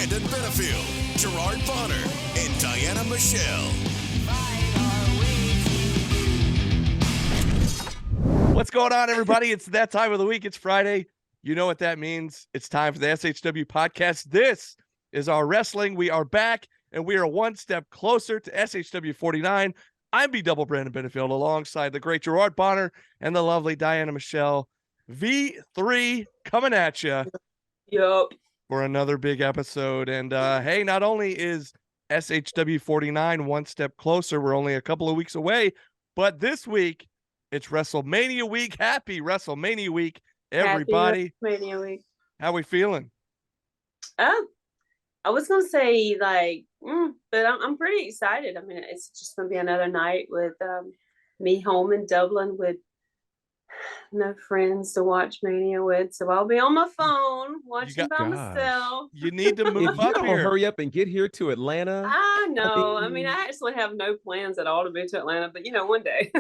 Brandon Benefield, Gerard Bonner, and Diana Michelle. What's going on, everybody? It's that time of the week. It's Friday. You know what that means. It's time for the SHW podcast. This is our wrestling. We are back, and we are one step closer to SHW 49. I'm B-Double Brandon Benefield alongside the great Gerard Bonner and the lovely Diana Michelle. V3 coming at you. Yep. For another big episode. And hey, not only is SHW 49 one step closer, we're only a couple of weeks away, but this week it's WrestleMania week. Happy WrestleMania week, everybody. Happy WrestleMania week. How we feeling? I was gonna say but I'm pretty excited. I mean, it's just gonna be another night with me home in Dublin with no friends to watch Mania with, so I'll be on my phone watching by myself. You need to move if you up don't here. hurry up and get here to Atlanta. I know. I mean, I actually have no plans at all to move to Atlanta, but one day.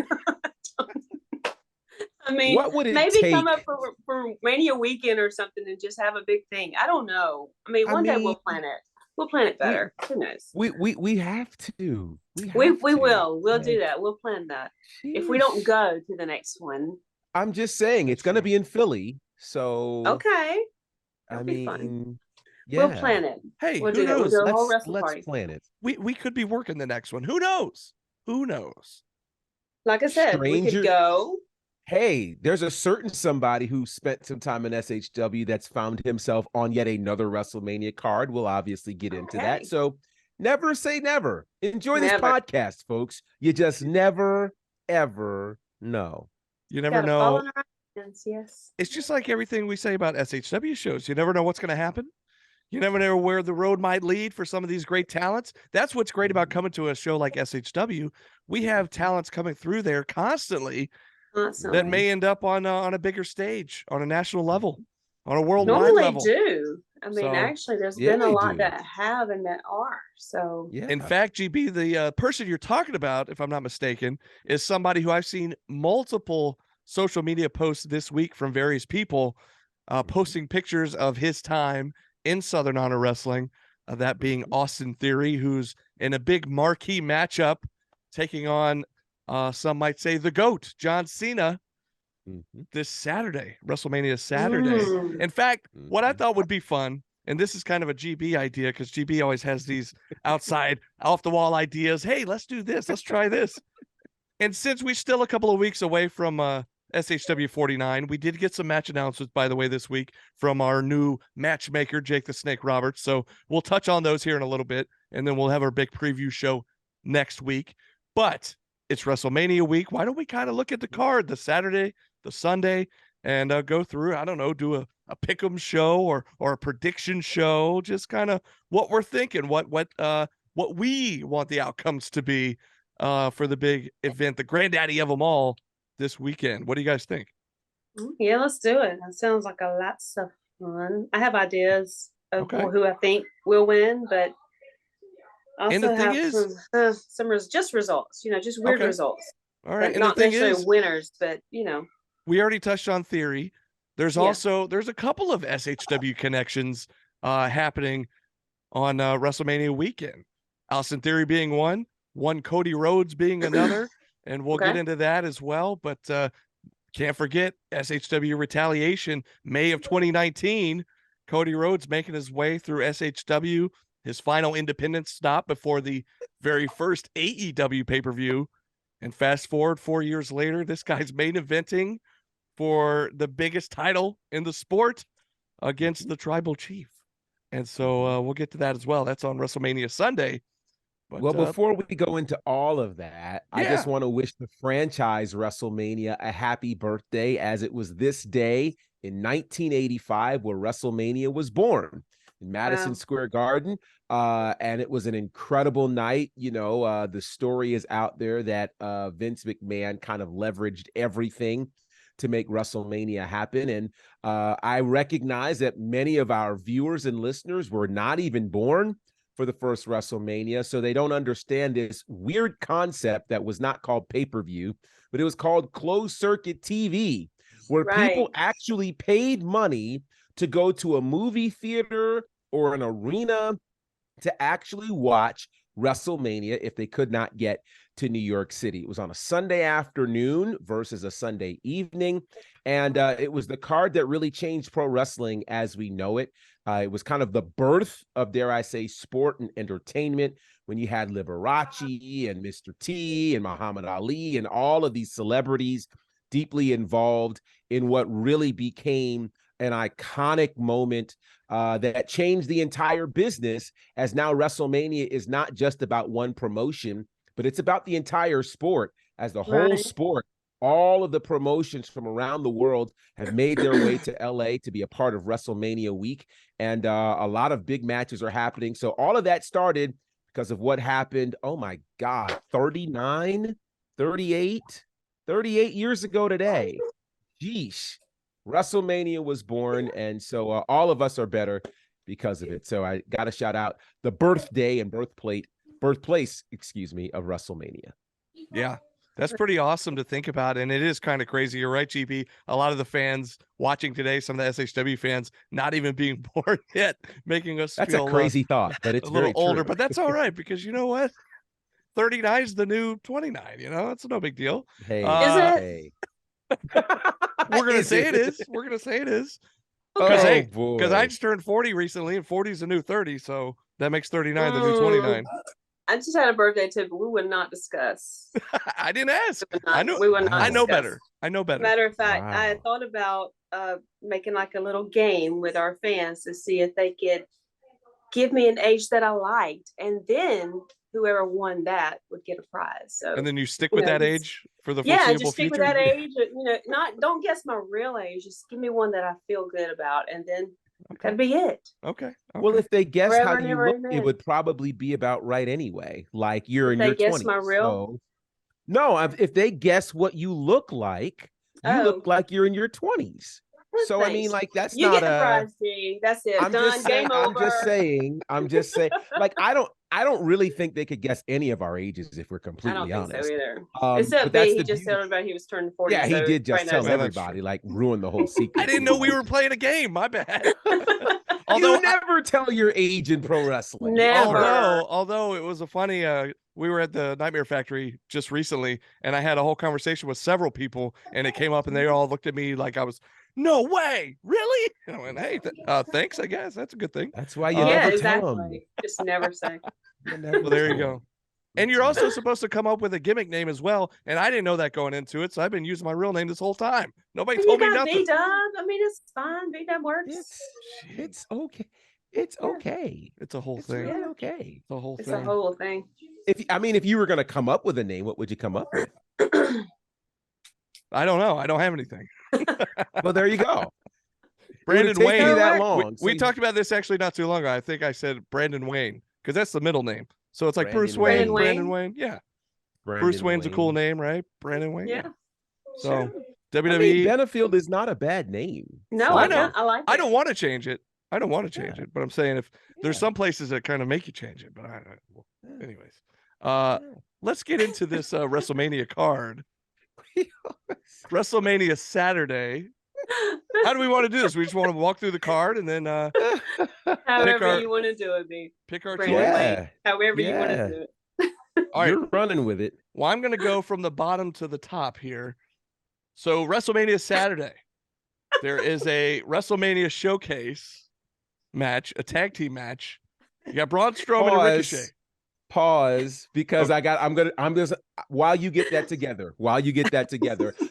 I mean, what would it maybe take? Come up for Mania weekend or something and just have a big thing. I don't know. I mean, one day we'll plan it. We'll plan it better. Who knows? We have to. We will. We'll do that. We'll plan that. Jeez. If we don't go to the next one. I'm just saying it's going to be in Philly, so okay. I be mean, fun. yeah. We'll plan it. Hey, we'll who knows? We'll do a whole wrestling party. Let's plan it. We could be working the next one. Who knows? Who knows? Like I said, we could go. Hey, there's a certain somebody who spent some time in SHW that's found himself on yet another WrestleMania card. We'll obviously get into that. So never say never. Enjoy this podcast, folks. You just never, ever know. You never know. Yes. It's just like everything we say about SHW shows. You never know what's going to happen. You never know where the road might lead for some of these great talents. That's what's great about coming to a show like SHW. We have talents coming through there constantly that may end up on a bigger stage, on a national level, on a worldwide level. Do. I mean, actually, there's been a lot that have and that are. So, in fact, GB, the person you're talking about, if I'm not mistaken, is somebody who I've seen multiple social media posts this week from various people posting pictures of his time in Southern Honor Wrestling, that being Austin Theory, who's in a big marquee matchup taking on, some might say, the GOAT, John Cena, this Saturday, WrestleMania Saturday. In fact, what I thought would be fun, and this is kind of a GB idea because GB always has these outside, off-the-wall ideas. Hey, let's do this. Let's try this. And since we're still a couple of weeks away from SHW 49, we did get some match announcements, by the way, this week from our new matchmaker, Jake the Snake Roberts. So we'll touch on those here in a little bit, and then we'll have our big preview show next week. But it's WrestleMania week. Why don't we kind of look at the card, the Saturday, the Sunday, and go through, I don't know, do a pick'em show or a prediction show, just kind of what we're thinking, what we want the outcomes to be for the big event, the granddaddy of them all this weekend. What do you guys think? Yeah, let's do it. That sounds like a lot of fun. I have ideas of who I think will win, but also and the thing have some just results, just weird results. All right. And not the thing necessarily is, winners, but we already touched on Theory. There's also there's a couple of SHW connections happening on WrestleMania weekend. Austin Theory being one Cody Rhodes being another, and we'll get into that as well. But can't forget SHW Retaliation, May of 2019. Cody Rhodes making his way through SHW, his final independent stop before the very first AEW pay-per-view. And fast forward 4 years later, this guy's main eventing for the biggest title in the sport against the Tribal Chief. And so we'll get to that as well. That's on WrestleMania Sunday. But, well, before we go into all of that, I just want to wish the franchise WrestleMania a happy birthday, as it was this day in 1985 where WrestleMania was born in Madison Square Garden. And it was an incredible night. The story is out there that Vince McMahon kind of leveraged everything to make WrestleMania happen. And I recognize that many of our viewers and listeners were not even born for the first WrestleMania, so they don't understand this weird concept that was not called pay-per-view, but it was called closed circuit TV, where people actually paid money to go to a movie theater or an arena to actually watch WrestleMania if they could not get to New York City. It was on a Sunday afternoon versus a Sunday evening, and it was the card that really changed pro wrestling as we know it. It was kind of the birth of, dare I say, sport and entertainment, when you had Liberace and Mr. T and Muhammad Ali and all of these celebrities deeply involved in what really became an iconic moment that changed the entire business, as now WrestleMania is not just about one promotion, but it's about the entire sport, as the whole sport. All of the promotions from around the world have made their way to LA to be a part of WrestleMania week. And a lot of big matches are happening. So all of that started because of what happened. Oh my God, 38 years ago today. Geesh. WrestleMania was born. And so all of us are better because of it. So I got to shout out the birthday and birthplace, of WrestleMania. Yeah. That's pretty awesome to think about. And it is kind of crazy. You're right, GB. A lot of the fans watching today, some of the SHW fans, not even being born yet, making us That's feel a crazy thought, but it's a little older. true. But that's all right, because you know what? 39 is the new 29. It's no big deal. Hey, Is we're gonna say it is. We're gonna say it is. Because Because I just turned 40 recently, and 40 is the new 30, so that makes 39 the new 29. I just had a birthday too, but we would not discuss. I didn't ask. We would not. I know discuss. better. I know better. Matter of fact, Wow. I thought about making like a little game with our fans to see if they could give me an age that I liked, and then whoever won that would get a prize. So, And then you stick with that age for the foreseeable just stick future. with that age. Don't guess my real age. Just give me one that I feel good about, and then that'd be it. Okay. Well, if they guess Forever how and you ever, look, amen. it would probably be about right anyway. Like you're in If your they guess 20s. my real- No, if they guess what you look like, you look like you're in your 20s. So I mean, Thanks. like that's You not get the prize, G. That's it. I'm Done. just saying, Game over. I'm just saying, like I don't really think they could guess any of our ages if we're I completely don't think honest. so either. But Except that's B, he the just beauty. told everybody he was turning 40. Yeah, he so did just tell everybody knows everybody, like ruin the whole secret. I didn't know we were playing a game. My bad. Although you never tell your age in pro wrestling. Never. Although it was a funny, we were at the Nightmare Factory just recently, and I had a whole conversation with several people, and it came up, and they all looked at me like I was, no way, really? And I went, hey, thanks, I guess that's a good thing. That's why you never tell them. Just never say. Well, there you go. And you're also supposed to come up with a gimmick name as well, and I didn't know that going into it, so I've been using my real name this whole time. Nobody told me nothing. B-Dub. I mean, it's fine. B-Dub works. It's okay. It's okay. It's a whole It's thing. really okay. It's a whole It's thing. a whole thing. If you were going to come up with a name, what would you come up with? I don't know. I don't have anything. Well, there you go. Brandon It would take Wayne. you that long. We talked about this actually not too long ago. I think I said Brandon Wayne because that's the middle name. So it's like Bruce Wayne, Brandon Wayne. Yeah. Bruce Wayne's a cool name, right? Brandon Wayne. Yeah. So Sure. WWE. I mean, Benefield is not a bad name. No, So I I know. know. I like it. I don't want to change it. I don't want to change it, but I'm saying if there's some places that kind of make you change it, but anyways, let's get into this WrestleMania card. WrestleMania Saturday. How do we want to do this? We just want to walk through the card and then however you want to do it, B. pick our Brandon choice. Wayne. However you want to do it. All right. You're running with it. Well, I'm going to go from the bottom to the top here. So WrestleMania Saturday, there is a WrestleMania showcase match, a tag team match. You got Braun Strowman and Ricochet. Pause, because I'm just while you get that together,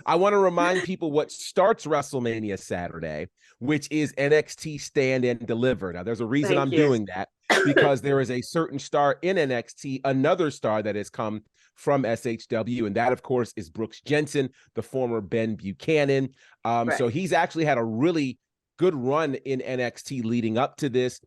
I want to remind people what starts WrestleMania Saturday, which is NXT Stand and Deliver. Now, there's a reason I'm doing that, because there is a certain star in NXT, another star that has come from SHW, and that, of course, is Brooks Jensen, the former Ben Buchanan. So he's actually had a really good run in NXT leading up to this.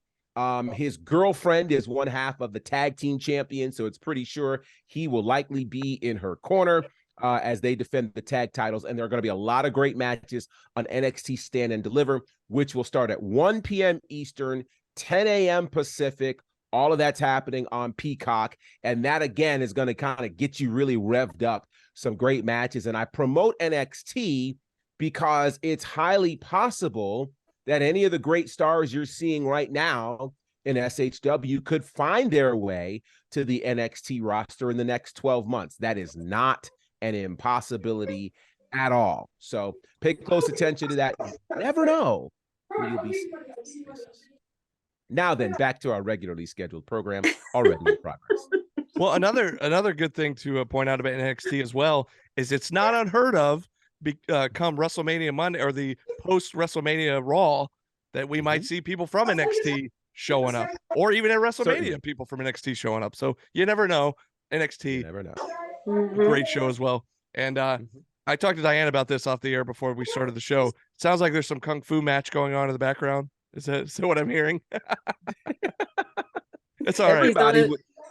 His girlfriend is one half of the tag team champion, so it's pretty sure he will likely be in her corner as they defend the tag titles. And there are going to be a lot of great matches on NXT Stand and Deliver, which will start at 1 p.m. Eastern, 10 a.m. Pacific. All of that's happening on Peacock. And that, again, is going to kind of get you really revved up. Some great matches. And I promote NXT because it's highly possible that any of the great stars you're seeing right now in SHW could find their way to the NXT roster in the next 12 months. That is not an impossibility at all. So pay close attention to that. You never know who you'll be seeing. Now then, back to our regularly scheduled program, already in progress. Well, another good thing to point out about NXT as well is it's not unheard of come WrestleMania Monday or the post WrestleMania Raw that we might see people from NXT showing up, or even at WrestleMania, Certainly. people from NXT showing up. So you never know. NXT, You never know. great show as well. And I talked to Diane about this off the air before we started the show. Sounds like there's some kung fu match going on in the background. Is that what I'm hearing? It's all right.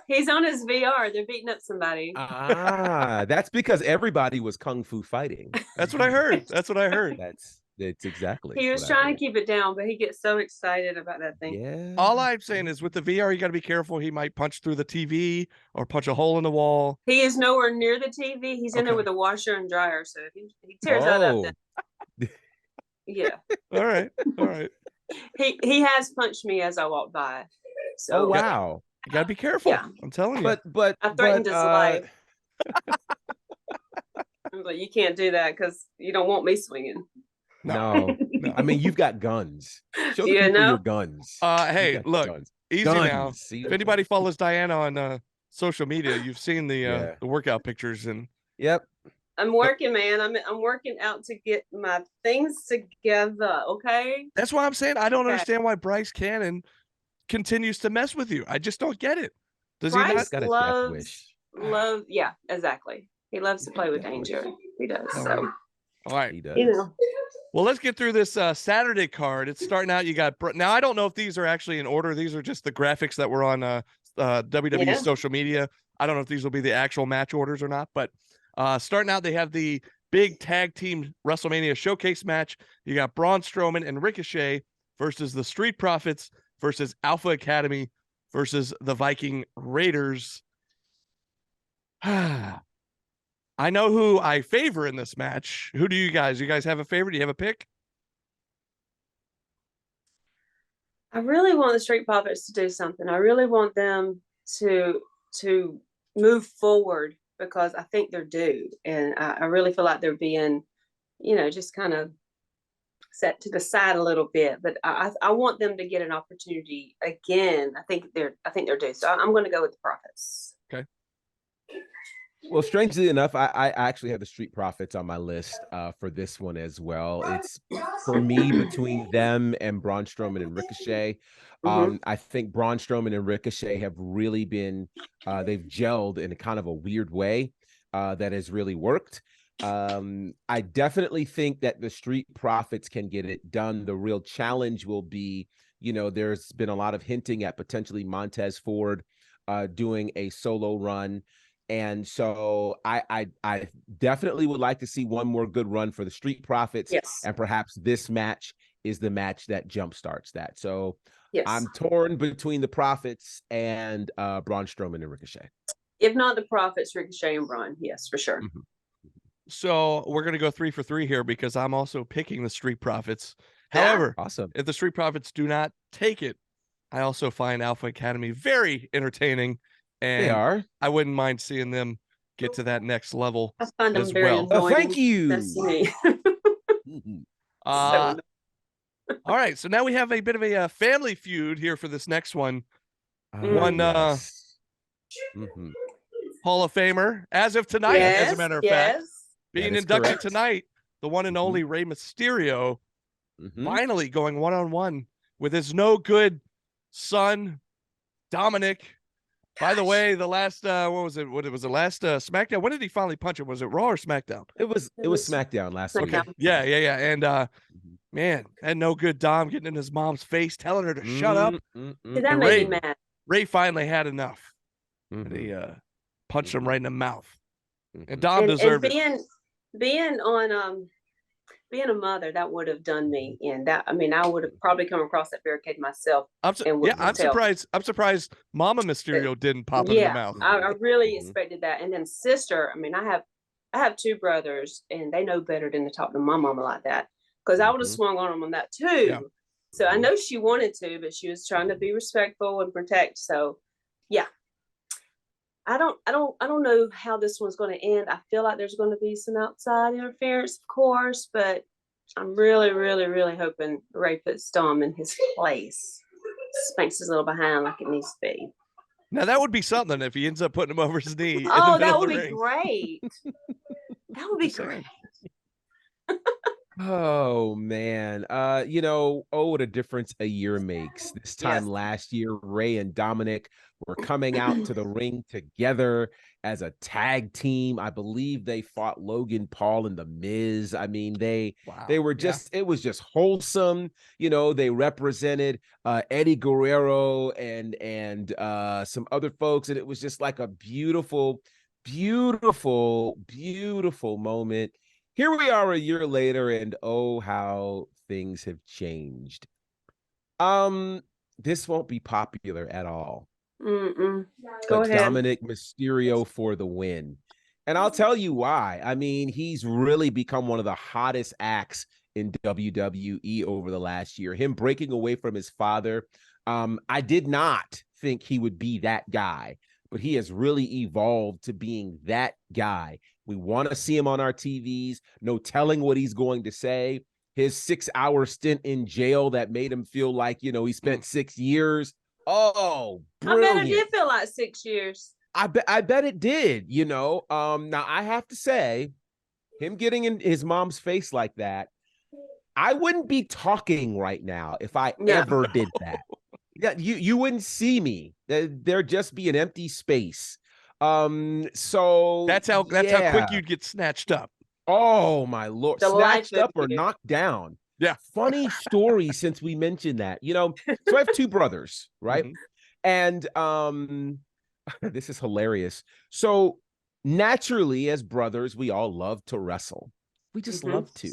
He's on his VR. They're beating up somebody. That's because everybody was kung fu fighting. That's what I heard. That's exactly. He was trying to keep it down, but he gets so excited about that thing. Yeah. All I'm saying is with the VR, you got to be careful. He might punch through the TV or punch a hole in the wall. He is nowhere near the TV. He's in there with a washer and dryer. So if he tears that up, then... yeah. All right. He has punched me as I walked by. So wow. You gotta be careful. Yeah. I'm telling you. But I threatened his life. But you can't do that because you don't want me swinging. No. I mean, you've got guns. Show the people your guns. Hey, look, guns. Easy now. See, if anybody follows Diana on social media, you've seen the workout pictures and. Yep. I'm working, man. I'm working out to get my things together. Okay. That's why I'm saying I don't understand why Bryce Cannon continues to mess with you. I just don't get it. Does Bryce he not love? Yeah, exactly. He loves to play with danger. He does. So. All right. He does. You know. Well, let's get through this Saturday card. It's starting out. You got now. I don't know if these are actually in order. These are just the graphics that were on WWE social media. I don't know if these will be the actual match orders or not. But starting out, they have the big tag team WrestleMania showcase match. You got Braun Strowman and Ricochet versus the Street Profits versus Alpha Academy versus the Viking Raiders. I know who I favor in this match. Who do you guys? You guys have a favorite? Do you have a pick? I really want the Street Profits to do something. I really want them to move forward because I think they're due. And I really feel like they're being, just kind of set to the side a little bit, but I want them to get an opportunity again. I think they're due. So I'm going to go with the Profits. Okay. Well, strangely enough, I actually have the Street Profits on my list for this one as well. It's for me between them and Braun Strowman and Ricochet. I think Braun Strowman and Ricochet have really been they've gelled in a kind of a weird way that has really worked. I definitely think that the Street Profits can get it done. The real challenge will be, there's been a lot of hinting at potentially Montez Ford doing a solo run. And so I definitely would like to see one more good run for the Street Profits. Yes. And perhaps this match is the match that jumpstarts that. So yes. I'm torn between the Profits and Braun Strowman and Ricochet. If not the Profits, Ricochet and Braun. Yes, for sure. Mm-hmm. So we're going to go 3 for 3 here because I'm also picking the Street Profits. However, awesome. If the Street Profits do not take it, I also find Alpha Academy very entertaining. And they are. I wouldn't mind seeing them get to that next level. I find them very well. annoying. Oh, thank you. That's me. All right. So now we have a bit of a family feud here for this next one. Yes. Hall of Famer, as of tonight, as a matter of fact. Being inducted tonight, the one and only Rey Mysterio, finally going one-on-one with his no good son, Dominic. By the way, the last what was the last SmackDown? When did he finally punch him? Was it Raw or SmackDown? It was SmackDown last week. Okay. Yeah. And man, had no good Dom getting in his mom's face, telling her to shut up. That made me mad. Ray finally had enough. And he punched him right in the mouth. And Dom deserved it. Being a mother, that would have done me in. That I mean, I would have probably come across that barricade myself. I'm surprised. I'm surprised Mama Mysterio didn't pop in the mouth. I really expected that. And then sister, I mean, I have 2 brothers, and they know better than to talk to my mama like that. Because I would have swung on them on that too. So I know she wanted to, but she was trying to be respectful and protect. So yeah. I don't know how this one's going to end. I feel like there's going to be some outside interference, of course, but I'm really, really, really hoping Ray puts Dom in his place, spanks his little behind like it needs to be. Now that would be something if he ends up putting him over his knee. Oh, that would be great. That would be great. Oh man. What a difference a year makes. This time last year, Ray and Dominic were coming out to the ring together as a tag team. I believe they fought Logan Paul and The Miz. I mean, they were just, it was just wholesome. They represented Eddie Guerrero and some other folks, and it was just like a beautiful, beautiful, beautiful moment. Here we are a year later, and oh, how things have changed. This won't be popular at all. Go but ahead. Dominic Mysterio for the win. And I'll tell you why. I mean, he's really become one of the hottest acts in WWE over the last year. Him breaking away from his father. I did not think he would be that guy, but he has really evolved to being that guy. We want to see him on our TVs. No telling what he's going to say. His 6-hour stint in jail that made him feel like, he spent 6 years. Oh, brilliant. I bet it did feel like 6 years. I bet it did, Now I have to say, him getting in his mom's face like that, I wouldn't be talking right now if I ever did that. Yeah, you wouldn't see me. There'd just be an empty space. So that's how quick you'd get snatched up. Oh my Lord. Snatched up or knocked down. Yeah. Funny story since we mentioned that. So I have 2 brothers, right? And this is hilarious. So naturally, as brothers, we all love to wrestle. We just love to.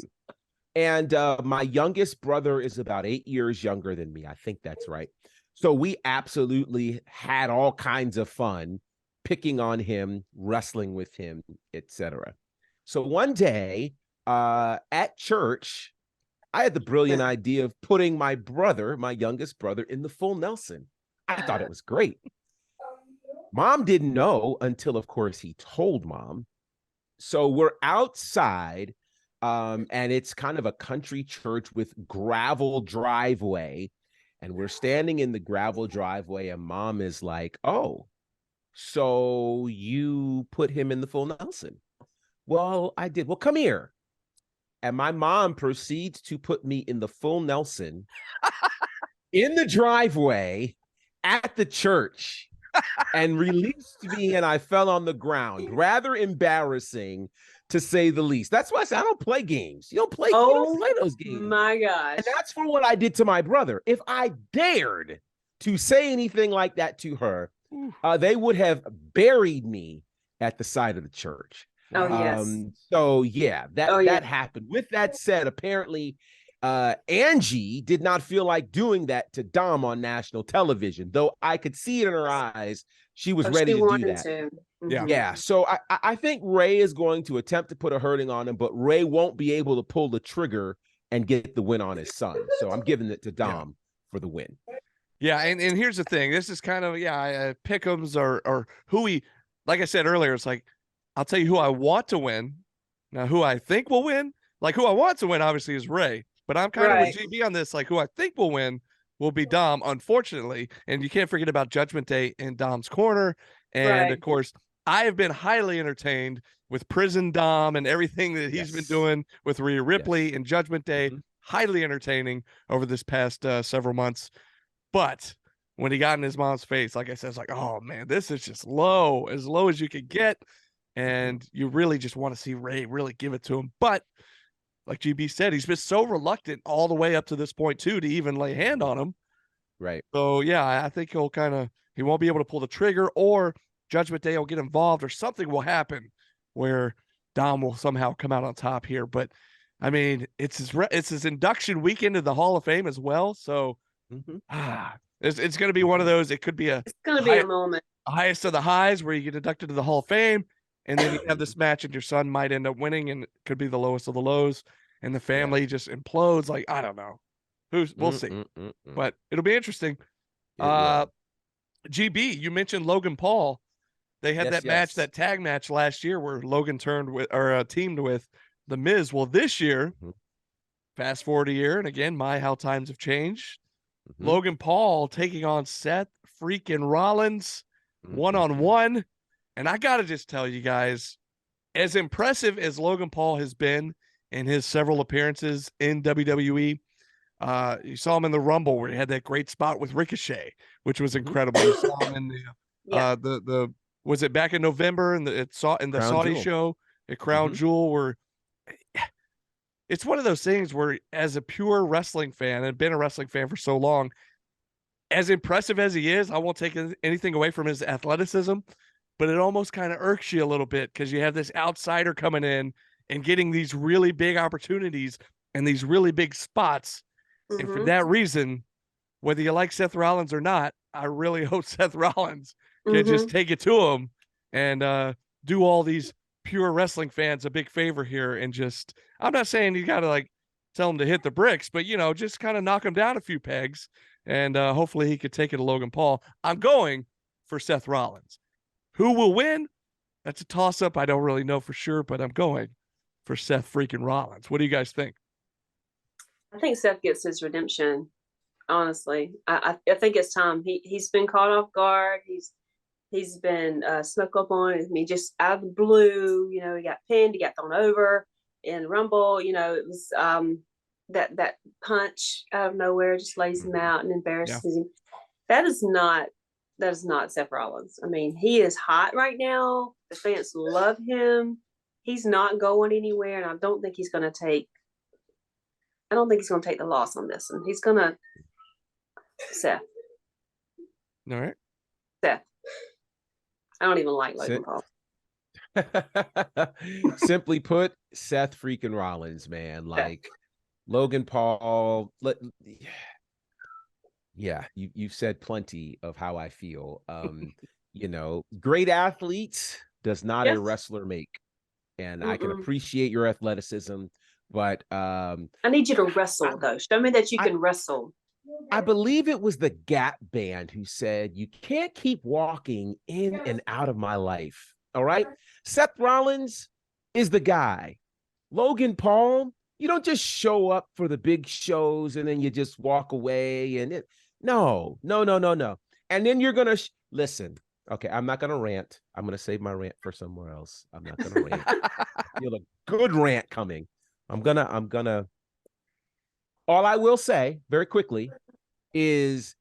And my youngest brother is about 8 years younger than me. I think that's right. So we absolutely had all kinds of fun picking on him, wrestling with him, etc. So one day at church, I had the brilliant idea of putting my youngest brother, in the full Nelson. I thought it was great. Mom didn't know until, of course, he told Mom. So we're outside, and it's kind of a country church with gravel driveway. And we're standing in the gravel driveway, and Mom is like, "Oh, so you put him in the full Nelson?" Well, I did. Well, come here. And my mom proceeds to put me in the full Nelson in the driveway at the church and released me, and I fell on the ground. Rather embarrassing, to say the least. That's why I said I don't play games. You don't play those games. My gosh. And that's for what I did to my brother. If I dared to say anything like that to her, they would have buried me at the side of the church. Oh, yes. So yeah, that happened. With that said, apparently Angie did not feel like doing that to Dom on national television, though I could see it in her eyes. She was ready to do that. Yeah. So I think Ray is going to attempt to put a hurting on him, but Ray won't be able to pull the trigger and get the win on his son. So I'm giving it to Dom for the win. Yeah, and here's the thing. This is kind of pick'ems or who we, like I said earlier, it's like, I'll tell you who I want to win. Now, who I think will win, like who I want to win, obviously, is Ray. But I'm kind of with GB on this. Like who I think will win will be Dom, unfortunately. And you can't forget about Judgment Day in Dom's corner. And of course, I have been highly entertained with Prison Dom and everything that he's been doing with Rhea Ripley and Judgment Day. Highly entertaining over this past several months. But when he got in his mom's face, like I said, it's like, oh man, this is just low as you could get. And you really just want to see Ray really give it to him. But like GB said, he's been so reluctant all the way up to this point too, to even lay a hand on him. Right. So yeah, I think he won't be able to pull the trigger, or Judgment Day will get involved, or something will happen where Dom will somehow come out on top here. But I mean, it's his induction weekend to the Hall of Fame as well. So it's going to be one of those. It could be a moment, highest of the highs where you get inducted to the Hall of Fame. And then you have this match and your son might end up winning, and it could be the lowest of the lows, and the family just implodes. Like, I don't know. We'll see. But it'll be interesting. GB, you mentioned Logan Paul. They had that match, that tag match last year where Logan teamed with The Miz. Well, this year, fast forward a year, and again, how times have changed. Logan Paul taking on Seth freaking Rollins one-on-one. And I got to just tell you guys, as impressive as Logan Paul has been in his several appearances in WWE, you saw him in the Rumble where he had that great spot with Ricochet, which was incredible. You saw him in the was it back in November in the Saudi show at Crown Jewel, where it's one of those things where, as a pure wrestling fan and been a wrestling fan for so long, as impressive as he is, I won't take anything away from his athleticism, but it almost kind of irks you a little bit because you have this outsider coming in and getting these really big opportunities and these really big spots. And for that reason, whether you like Seth Rollins or not, I really hope Seth Rollins can just take it to him and do all these pure wrestling fans a big favor here. And just, I'm not saying you got to like tell him to hit the bricks, but, you know, just kind of knock him down a few pegs. And hopefully he could take it to Logan Paul. I'm going for Seth Rollins. Who will win? That's a toss-up. I don't really know for sure, but I'm going for Seth freaking Rollins. What do you guys think? I think Seth gets his redemption. Honestly, I think it's time. He's been caught off guard. He's been snuck up on. I mean, just out of the blue. You know, he got pinned. He got thrown over in the Rumble. You know, it was that punch out of nowhere just lays him out and embarrasses him. That is not Seth Rollins. I mean, he is hot right now. The fans love him. He's not going anywhere, and I don't think he's going to take the loss on this one. He's going to Seth. All right. Seth. I don't even like Logan Paul. Simply put, Seth freaking Rollins, man. Like Logan Paul. Yeah, you've said plenty of how I feel. You know, great athletes does not a wrestler make. And I can appreciate your athleticism, but I need you to wrestle though. Show me that you can wrestle. I believe it was the Gap Band who said, "You can't keep walking in and out of my life." All right. Seth Rollins is the guy. Logan Paul, you don't just show up for the big shows and then you just walk away. And no. And then you're going to listen. Okay. I'm not going to rant. I'm going to save my rant for somewhere else. I'm not going to rant. Feel a good rant coming. I'm gonna, all I will say very quickly is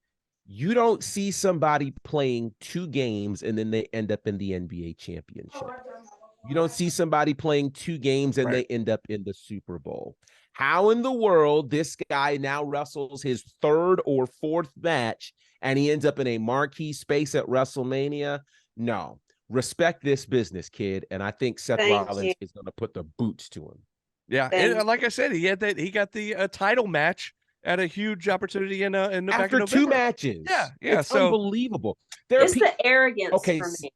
you don't see somebody playing 2 games and then they end up in the NBA championship. You don't see somebody playing 2 games and they end up in the Super Bowl. How in the world this guy now wrestles his 3rd or 4th match and he ends up in a marquee space at WrestleMania? No. Respect this business, kid. And I think Seth Rollins is going to put the boots to him. Yeah. And like I said, he got the title match at a huge opportunity in after 2 matches. Yeah. It's unbelievable. It's the arrogance for me.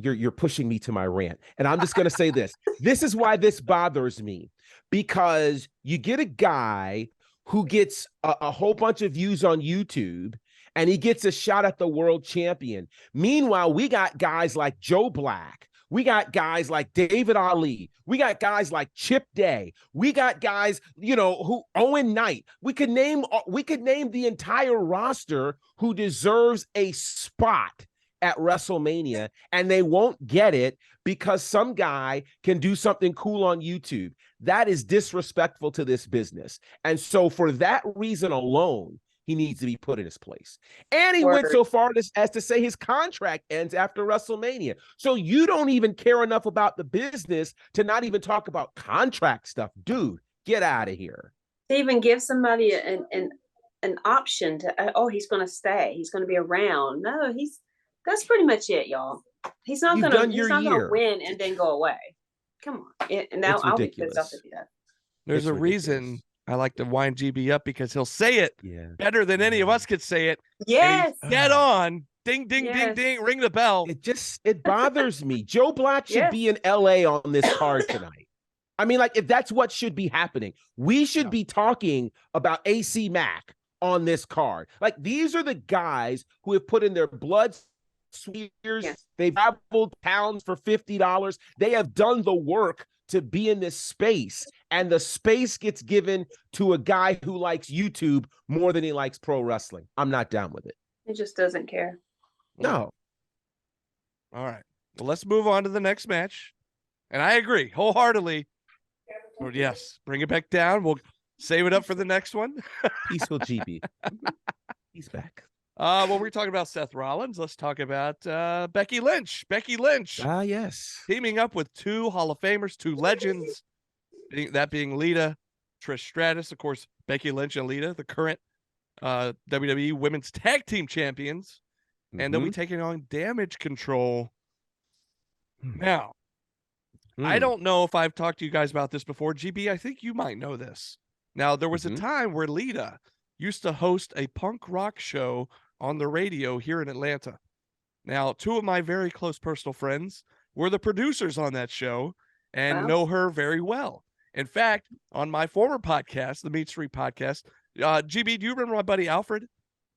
You're pushing me to my rant. And I'm just going to say this. This is why this bothers me, because you get a guy who gets a whole bunch of views on YouTube and he gets a shot at the world champion. Meanwhile, we got guys like Joe Black. We got guys like David Ali. We got guys like Chip Day. We got guys, who Owen Knight. We could name the entire roster who deserves a spot at WrestleMania, and they won't get it because some guy can do something cool on YouTube. That is disrespectful to this business. And so for that reason alone, he needs to be put in his place. And he went so far as to say his contract ends after WrestleMania. So you don't even care enough about the business to not even talk about contract stuff. Dude, get out of here. To even give somebody an option to, he's going to stay. He's going to be around. No, that's pretty much it, y'all. He's not going to win and then go away. Come on. And now I'll be pissed off if he does. There's a reason I like to wind GB up, because he'll say it better than any of us could say it. Yes. Dead on. Ding, ding, ding, ding. Ring the bell. It bothers me. Joe Black should be in LA on this card tonight. I mean, like, if that's what should be happening, we should be talking about AC Mack on this card. Like, these are the guys who have put in their blood, sweat, years. Yes. They've traveled pounds for $50. They have done the work to be in this space, and the space gets given to a guy who likes YouTube more than he likes pro wrestling. I'm not down with it. He just doesn't care. No. All right. Well, let's move on to the next match. And I agree wholeheartedly. Oh, yes, bring it back down. We'll save it up for the next one. Peaceful GB. He's back. Well, we're talking about Seth Rollins. Let's talk about Becky Lynch. Becky Lynch Ah, yes. teaming up with two Hall of Famers, two legends, that being Lita, Trish Stratus, of course, Becky Lynch and Lita, the current WWE Women's Tag Team Champions. And they'll be taking on Damage Control. Now, I don't know if I've talked to you guys about this before. GB, I think you might know this. Now, there was a time where Lita used to host a punk rock show on the radio here in Atlanta. Now, two of my very close personal friends were the producers on that show and know her very well. In fact, on my former podcast, the Meat Street podcast, GB, do you remember my buddy Alfred?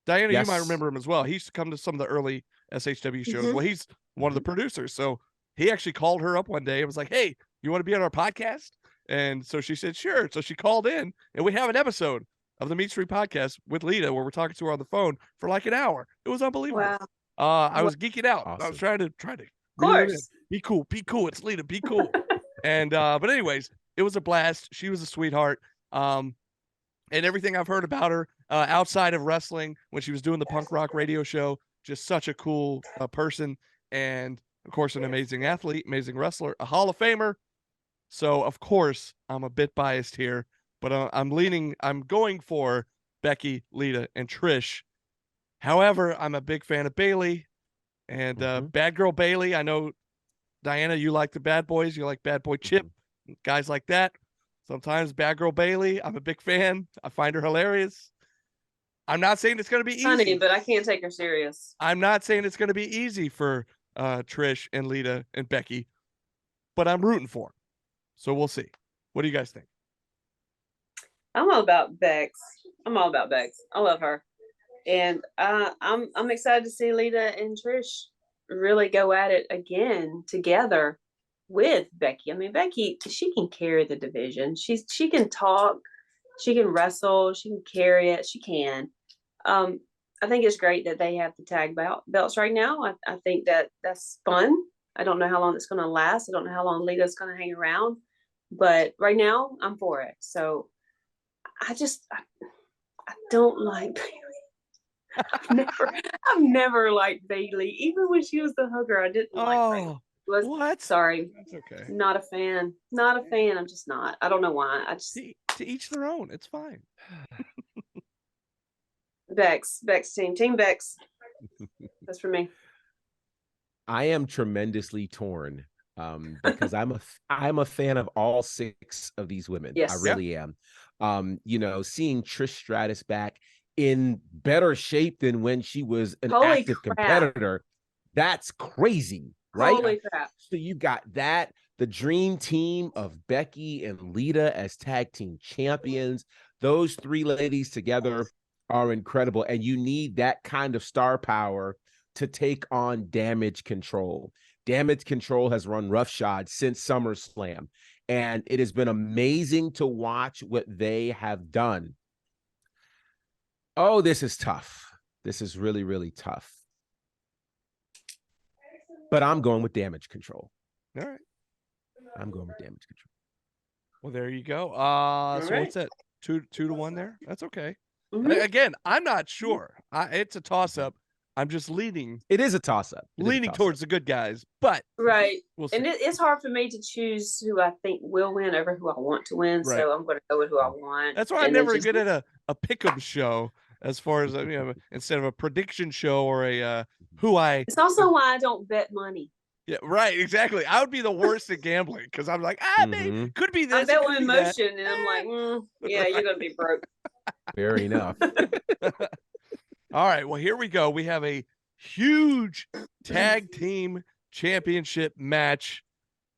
Diana, you might remember him as well. He used to come to some of the early SHW shows. Well, he's one of the producers. So he actually called her up one day and was like, hey, you want to be on our podcast? And so she said, sure. So she called in, and we have an episode of the Meat Street podcast with Lita where we're talking to her on the phone for like an hour. It was unbelievable. Wow. I was geeking out. Awesome. I was trying to Of course. be cool. It's Lita. Be cool. And but anyways, it was a blast. She was a sweetheart. And everything I've heard about her outside of wrestling, when she was doing the punk rock radio show, just such a cool person, and of course an amazing athlete, amazing wrestler, a Hall of Famer. So of course I'm a bit biased here, but I'm going for Becky, Lita, and Trish. However, I'm a big fan of Bayley and Bad Girl Bayley. I know, Diana, you like the Bad Boys. You like Bad Boy Chip, guys like that. Sometimes Bad Girl Bayley, I'm a big fan. I find her hilarious. I'm not saying it's going to be easy. Funny, but I can't take her serious. I'm not saying it's going to be easy for Trish and Lita and Becky, but I'm rooting for them. So we'll see. What do you guys think? I'm all about Bex. I love her. And I'm excited to see Lita and Trish really go at it again together with Becky. I mean, Becky, she can carry the division. She can talk, she can wrestle, she can carry it. She can. I think it's great that they have the tag belts right now. I think that's fun. I don't know how long it's going to last. I don't know how long Lita's going to hang around, but right now I'm for it. So I don't like Bayley. I've never liked Bayley. Even when she was the hugger, I didn't like Bayley. What? Sorry. That's okay. Not a fan. Not a fan. I'm just not. I don't know why. To each their own. It's fine. Bex team Bex. That's for me. I am tremendously torn because I'm a fan of all six of these women. Yes. I really am. Seeing Trish Stratus back in better shape than when she was an active competitor, that's crazy, right? Holy crap. So you got that, the dream team of Becky and Lita as tag team champions. Those three ladies together are incredible, and you need that kind of star power to take on Damage Control. Damage Control has run roughshod since SummerSlam, and it has been amazing to watch what they have done. Oh, this is tough. This is really, really tough. But I'm going with Damage Control. All right. I'm going with Damage Control. Well, there you go. So right. what's that? 2-1 there? That's okay. Mm-hmm. Again, I'm not sure. It's a toss-up. I'm just leaning. It is a toss-up. Towards the good guys, but right. We'll see. And it's hard for me to choose who I think will win over who I want to win. Right. So I'm going to go with who I want. That's why I'm never good at a pick'em show, as far as instead of a prediction show or a who I. It's also why I don't bet money. Yeah, right. Exactly. I would be the worst at gambling because I'm like, maybe could be this. I bet with emotion, and I'm like, yeah, Right. you're going to be broke. Fair enough. All right. Well, here we go. We have a huge tag team championship match.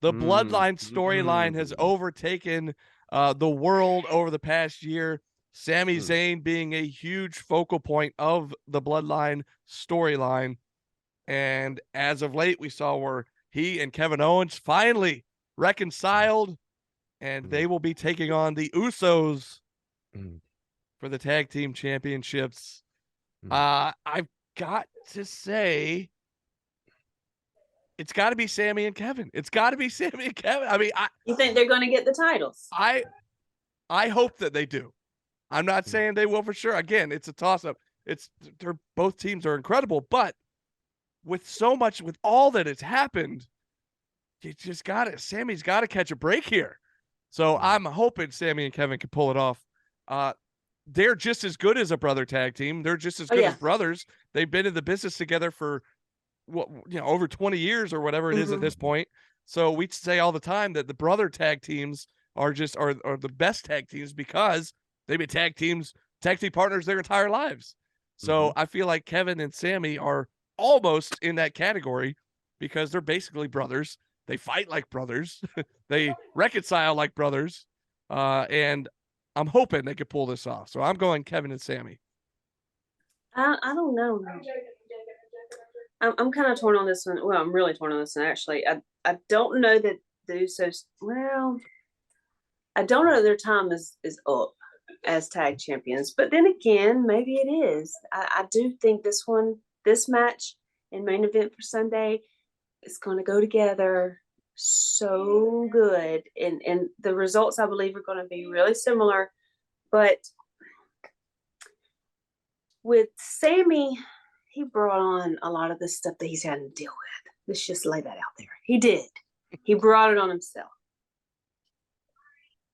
The Bloodline storyline has overtaken the world over the past year. Sami Zayn being a huge focal point of the Bloodline storyline. And as of late, we saw where he and Kevin Owens finally reconciled, and they will be taking on the Usos for the tag team championships. I've got to say, it's got to be Sami and Kevin. It's got to be Sami and Kevin. I mean, you think they're going to get the titles? I hope that they do. I'm not saying they will for sure. Again, it's a toss-up. They're both teams are incredible, but with all that has happened, you just Sami's got to catch a break here. So I'm hoping Sami and Kevin can pull it off. They're just as good as a brother tag team. They're just as good as brothers. They've been in the business together for over 20 yeyears or whatever it is at this point. So we say all the time that the brother tag teams are the best tag teams because they've been tag team partners their entire lives. So I feel like Kevin and Sami are almost in that category because they're basically brothers. They fight like brothers. They reconcile like brothers. And I'm hoping they could pull this off. So I'm going Kevin and Sami. I don't know. I'm kind of torn on this one. Well, I'm really torn on this one, actually. I don't know that the Usos, I don't know their time is up as tag champions. But then again, maybe it is. I do think this match and main event for Sunday is going to go together so good. And the results, I believe, are going to be really similar. But with Sami, he brought on a lot of the stuff that he's had to deal with. Let's just lay that out there. He did. He brought it on himself.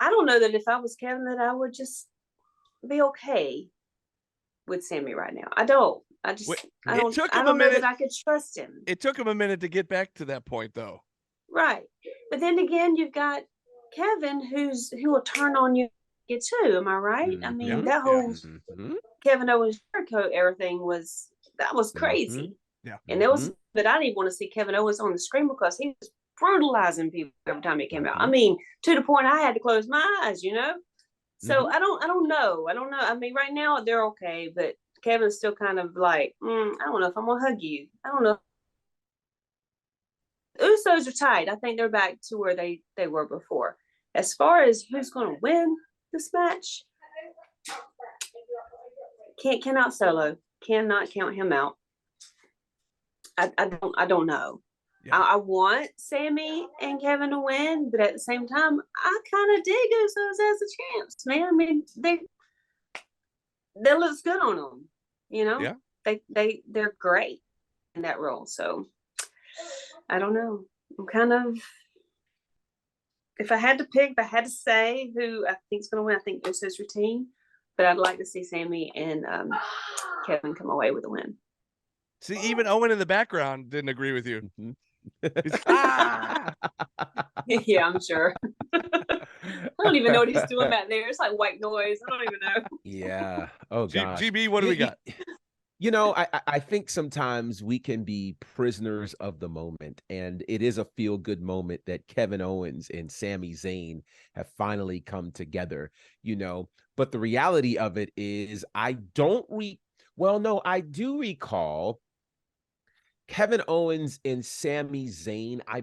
I don't know that if I was Kevin that I would just be okay with Sami right now. I don't. I don't know that I could trust him. It took him a minute to get back to that point, though. Right. But then again, you've got Kevin who will turn on you too. Am I right? I mean, that whole Kevin Owens Jericho everything was crazy. Yeah. And there was, but I didn't want to see Kevin Owens on the screen because he was brutalizing people every time he came out. I mean, to the point I had to close my eyes, So I don't know. I mean, right now they're okay, but Kevin's still kind of like, I don't know if I'm gonna hug you. I don't know. The Usos are tight. I think they're back to where they were before. As far as who's gonna win this match, cannot Solo. Cannot count him out. I don't know. Yeah. I want Sami and Kevin to win, but at the same time, I kind of dig Usos as a chance, man. I mean, they looks good on them, Yeah. They're great in that role. So I don't know. I'm kind of, if I had to say who I think is going to win, I think Usos routine, but I'd like to see Sami and Kevin come away with a win. See, even Owen in the background didn't agree with you. Yeah, I'm sure. I don't even know what he's doing back there. It's like white noise. I don't even know. Yeah. Oh, God. GB, what do we got? I think sometimes we can be prisoners of the moment, and it is a feel-good moment that Kevin Owens and Sami Zayn have finally come together, But the reality of it is I do recall Kevin Owens and Sami Zayn, I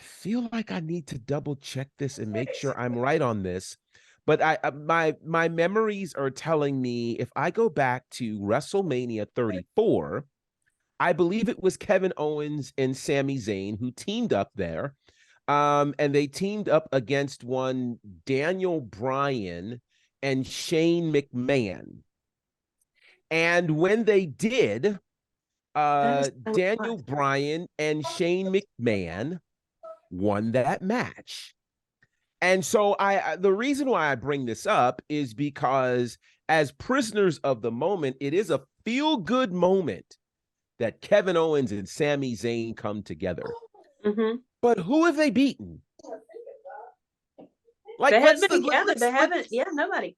feel like I need to double check this and make sure I'm right on this. But my memories are telling me if I go back to WrestleMania 34, I believe it was Kevin Owens and Sami Zayn who teamed up there. And they teamed up against one Daniel Bryan and Shane McMahon. And when they did, Daniel Bryan and Shane McMahon won that match. And so the reason why I bring this up is because as prisoners of the moment, it is a feel-good moment that Kevin Owens and Sami Zayn come together. But who have they beaten? Like, they haven't been together. They haven't. Yeah, nobody.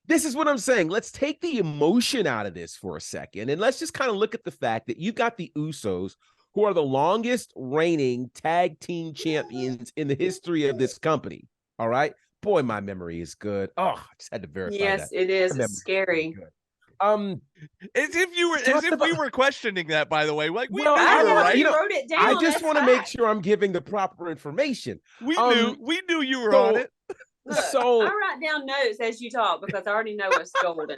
This is what I'm saying. Let's take the emotion out of this for a second. And let's just kind of look at the fact that you got the Usos who are the longest reigning tag team champions in the history of this company. All right. Boy, my memory is good. Oh, I just had to verify that. Yes, it is. My It's scary. good. As if we were questioning that, by the way. Like we Well, knew I you were know right. you wrote it down. I just that's want to make fact. sure I'm giving the proper information. We knew you were on it. Look, So- I write down notes as you talk because I already know what's golden.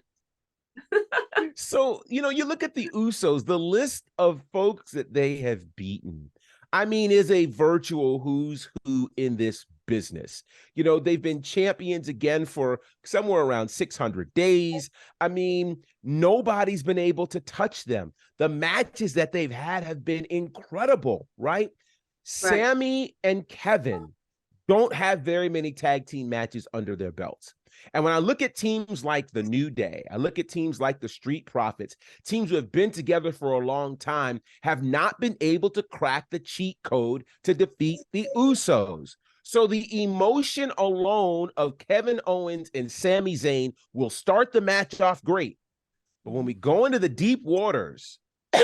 So, you look at the Usos, the list of folks that they have beaten, I mean, is a virtual who's who in this business. They've been champions again for somewhere around 600 days. I mean, nobody's been able to touch them. The matches that they've had have been incredible, right? Sammy and Kevin don't have very many tag team matches under their belts. And when I look at teams like the New Day, I look at teams like the Street Profits, teams who have been together for a long time, have not been able to crack the cheat code to defeat the Usos. So the emotion alone of Kevin Owens and Sami Zayn will start the match off great. But when we go into the deep waters,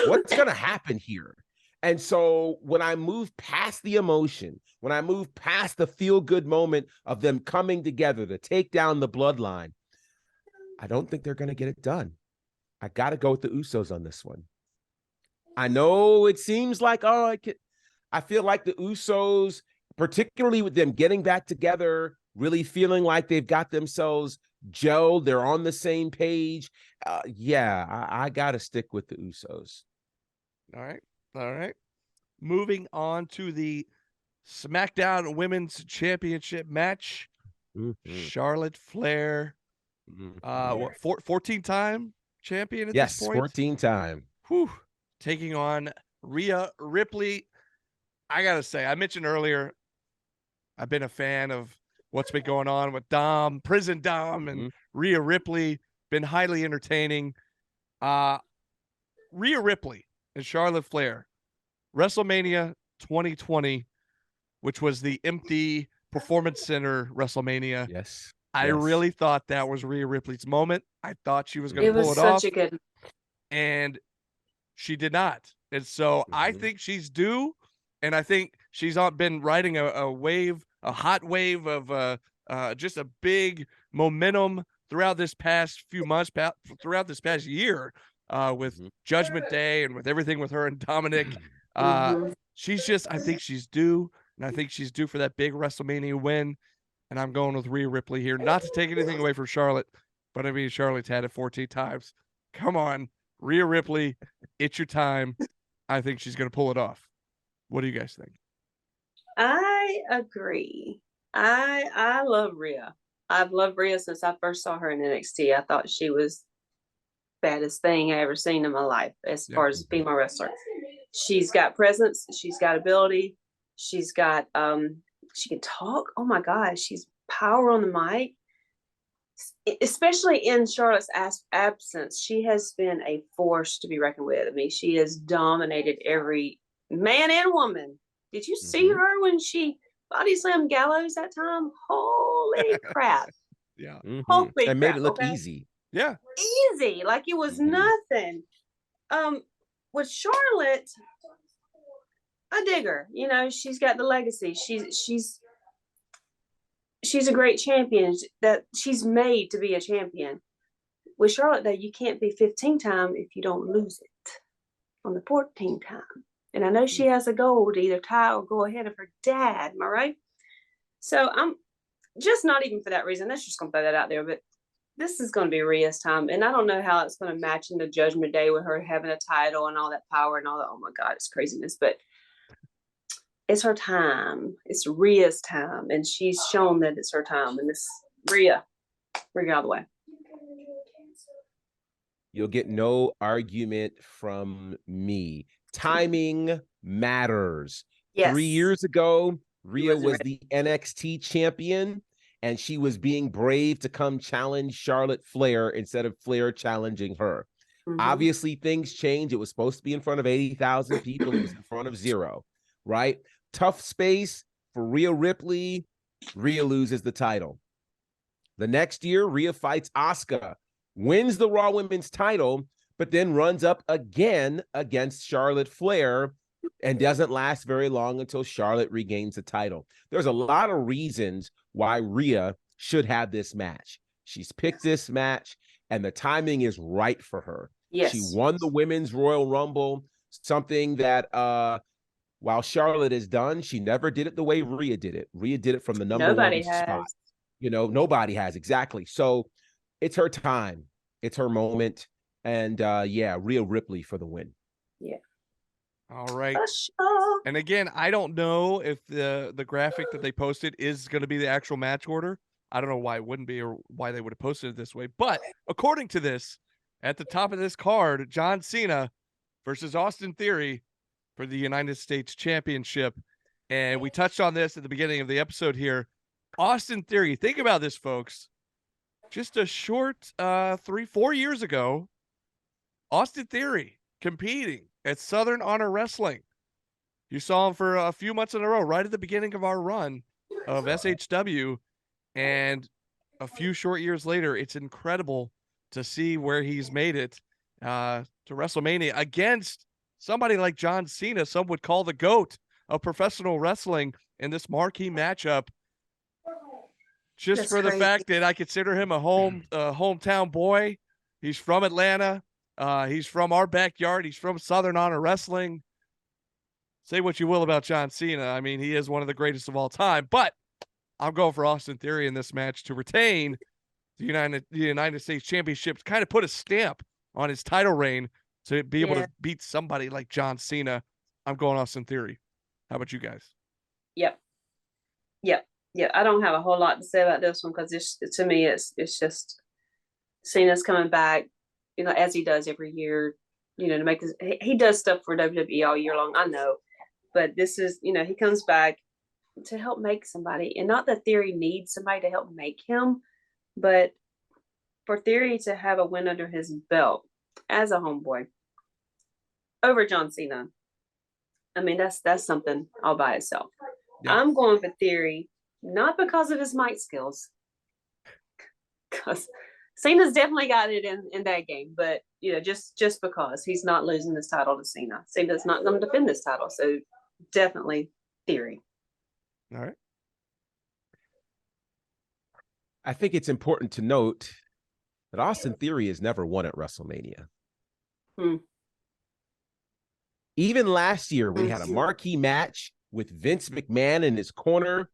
what's going to happen here? And so when I move past the emotion, when I move past the feel-good moment of them coming together to take down the bloodline, I don't think they're going to get it done. I got to go with the Usos on this one. I know it seems like, I feel like the Usos, particularly with them getting back together, really feeling like they've got themselves gelled, they're on the same page. I got to stick with the Usos. All right. Moving on to the SmackDown Women's Championship match. Charlotte Flair, 14-time champion at this point? 14-time. Taking on Rhea Ripley. I got to say, I mentioned earlier, I've been a fan of what's been going on with Prison Dom, and Rhea Ripley. Been highly entertaining. Rhea Ripley and Charlotte Flair, WrestleMania 2020, which was the empty Performance Center WrestleMania. Yes. I really thought that was Rhea Ripley's moment. I thought she was going to pull it off. It was such a good. And she did not. And so I think she's due. And I think she's been riding a hot wave of just a big momentum throughout this past few months, throughout this past year, with Judgment Day and with everything with her and Dominic. I think she's due, and I think she's due for that big WrestleMania win. And I'm going with Rhea Ripley here, not to take anything away from Charlotte, but I mean, Charlotte's had it 14 times. Come on, Rhea Ripley, it's your time. I think she's going to pull it off. What do you guys think? I agree. I love Rhea. I've loved Rhea since I first saw her in NXT. I thought she was baddest thing I ever seen in my life as far as female wrestler. She's got presence. She's got ability. She's got, she can talk. Oh my God. She's power on the mic. Especially in Charlotte's absence, she has been a force to be reckoned with. I mean, she has dominated every man and woman. Did you see her when she body slammed Gallows that time? Holy crap. Yeah. Holy crap. And made it look easy. Yeah. Easy. Like it was nothing. With Charlotte, I dig her. She's got the legacy. She's a great champion. That she's made to be a champion. With Charlotte, though, you can't be 15-time if you don't lose it on the 14th time. And I know she has a goal to either tie or go ahead of her dad. Am I right? So I'm just not even for that reason. Let's just gonna throw that out there. But this is going to be Rhea's time, and I don't know how it's going to match into Judgment Day with her having a title and all that power and all that. Oh my God, it's craziness! But it's her time. It's Rhea's time, and she's shown that it's her time. And this Rhea, bring it all the way. You'll get no argument from me. Timing matters. Yes. 3 years ago, Rhea was the NXT champion, and she was being brave to come challenge Charlotte Flair instead of Flair challenging her. Obviously, things change. It was supposed to be in front of 80,000 people. It was in front of 0, right? Tough space for Rhea Ripley. Rhea loses the title. The next year, Rhea fights Asuka, wins the Raw Women's title, but then runs up again against Charlotte Flair and doesn't last very long until Charlotte regains the title. There's a lot of reasons why Rhea should have this match. She's picked this match, and the timing is right for her. Yes. She won the Women's Royal Rumble, something that while Charlotte is done, she never did it the way Rhea did it. Rhea did it from the number Nobody one has. spot. You know, nobody has, exactly. So it's her time. It's her moment. And yeah, Rhea Ripley for the win. Yeah. All right. Special. And again, I don't know if the graphic that they posted is going to be the actual match order. I don't know why it wouldn't be or why they would have posted it this way. But according to this, at the top of this card, John Cena versus Austin Theory for the United States Championship. And we touched on this at the beginning of the episode here. Austin Theory, think about this, folks. Just a short 3-4 years ago, Austin Theory competing at Southern Honor Wrestling. You saw him for a few months in a row, right at the beginning of our run of SHW. And a few short years later, it's incredible to see where he's made it to WrestleMania against somebody like John Cena. Some would call the GOAT of professional wrestling in this marquee matchup. Just That's for the crazy. fact that I consider him a hometown boy. He's from Atlanta. He's from our backyard. He's from Southern Honor Wrestling. Say what you will about John Cena. I mean, he is one of the greatest of all time. But I'm going for Austin Theory in this match to retain the United States Championship, to kind of put a stamp on his title reign, to be able to beat somebody like John Cena. I'm going Austin Theory. How about you guys? Yep. I don't have a whole lot to say about this one because to me it's just Cena's coming back, you know, as he does every year, you know, to make this. He does stuff for WWE all year long, I know, but this is, you know, he comes back to help make somebody, and not that Theory needs somebody to help make him, but for Theory to have a win under his belt as a homeboy over John Cena. I mean, that's something all by itself. Yeah. I'm going for Theory, not because of his mic skills, because Cena's definitely got it in that game, but you know, just because he's not losing this title to Cena. Cena's not going to defend this title, so definitely Theory. All right. I think it's important to note that Austin Theory has never won at WrestleMania. Even last year, we had a marquee match with Vince McMahon in his corner,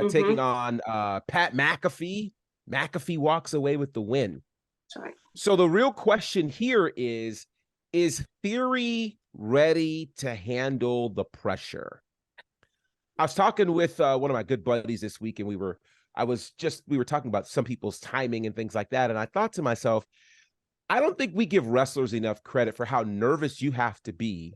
taking on Pat McAfee. McAfee walks away with the win. Sorry. So the real question here is Theory ready to handle the pressure? I was talking with one of my good buddies this week, and we were talking about some people's timing and things like that. And I thought to myself, I don't think we give wrestlers enough credit for how nervous you have to be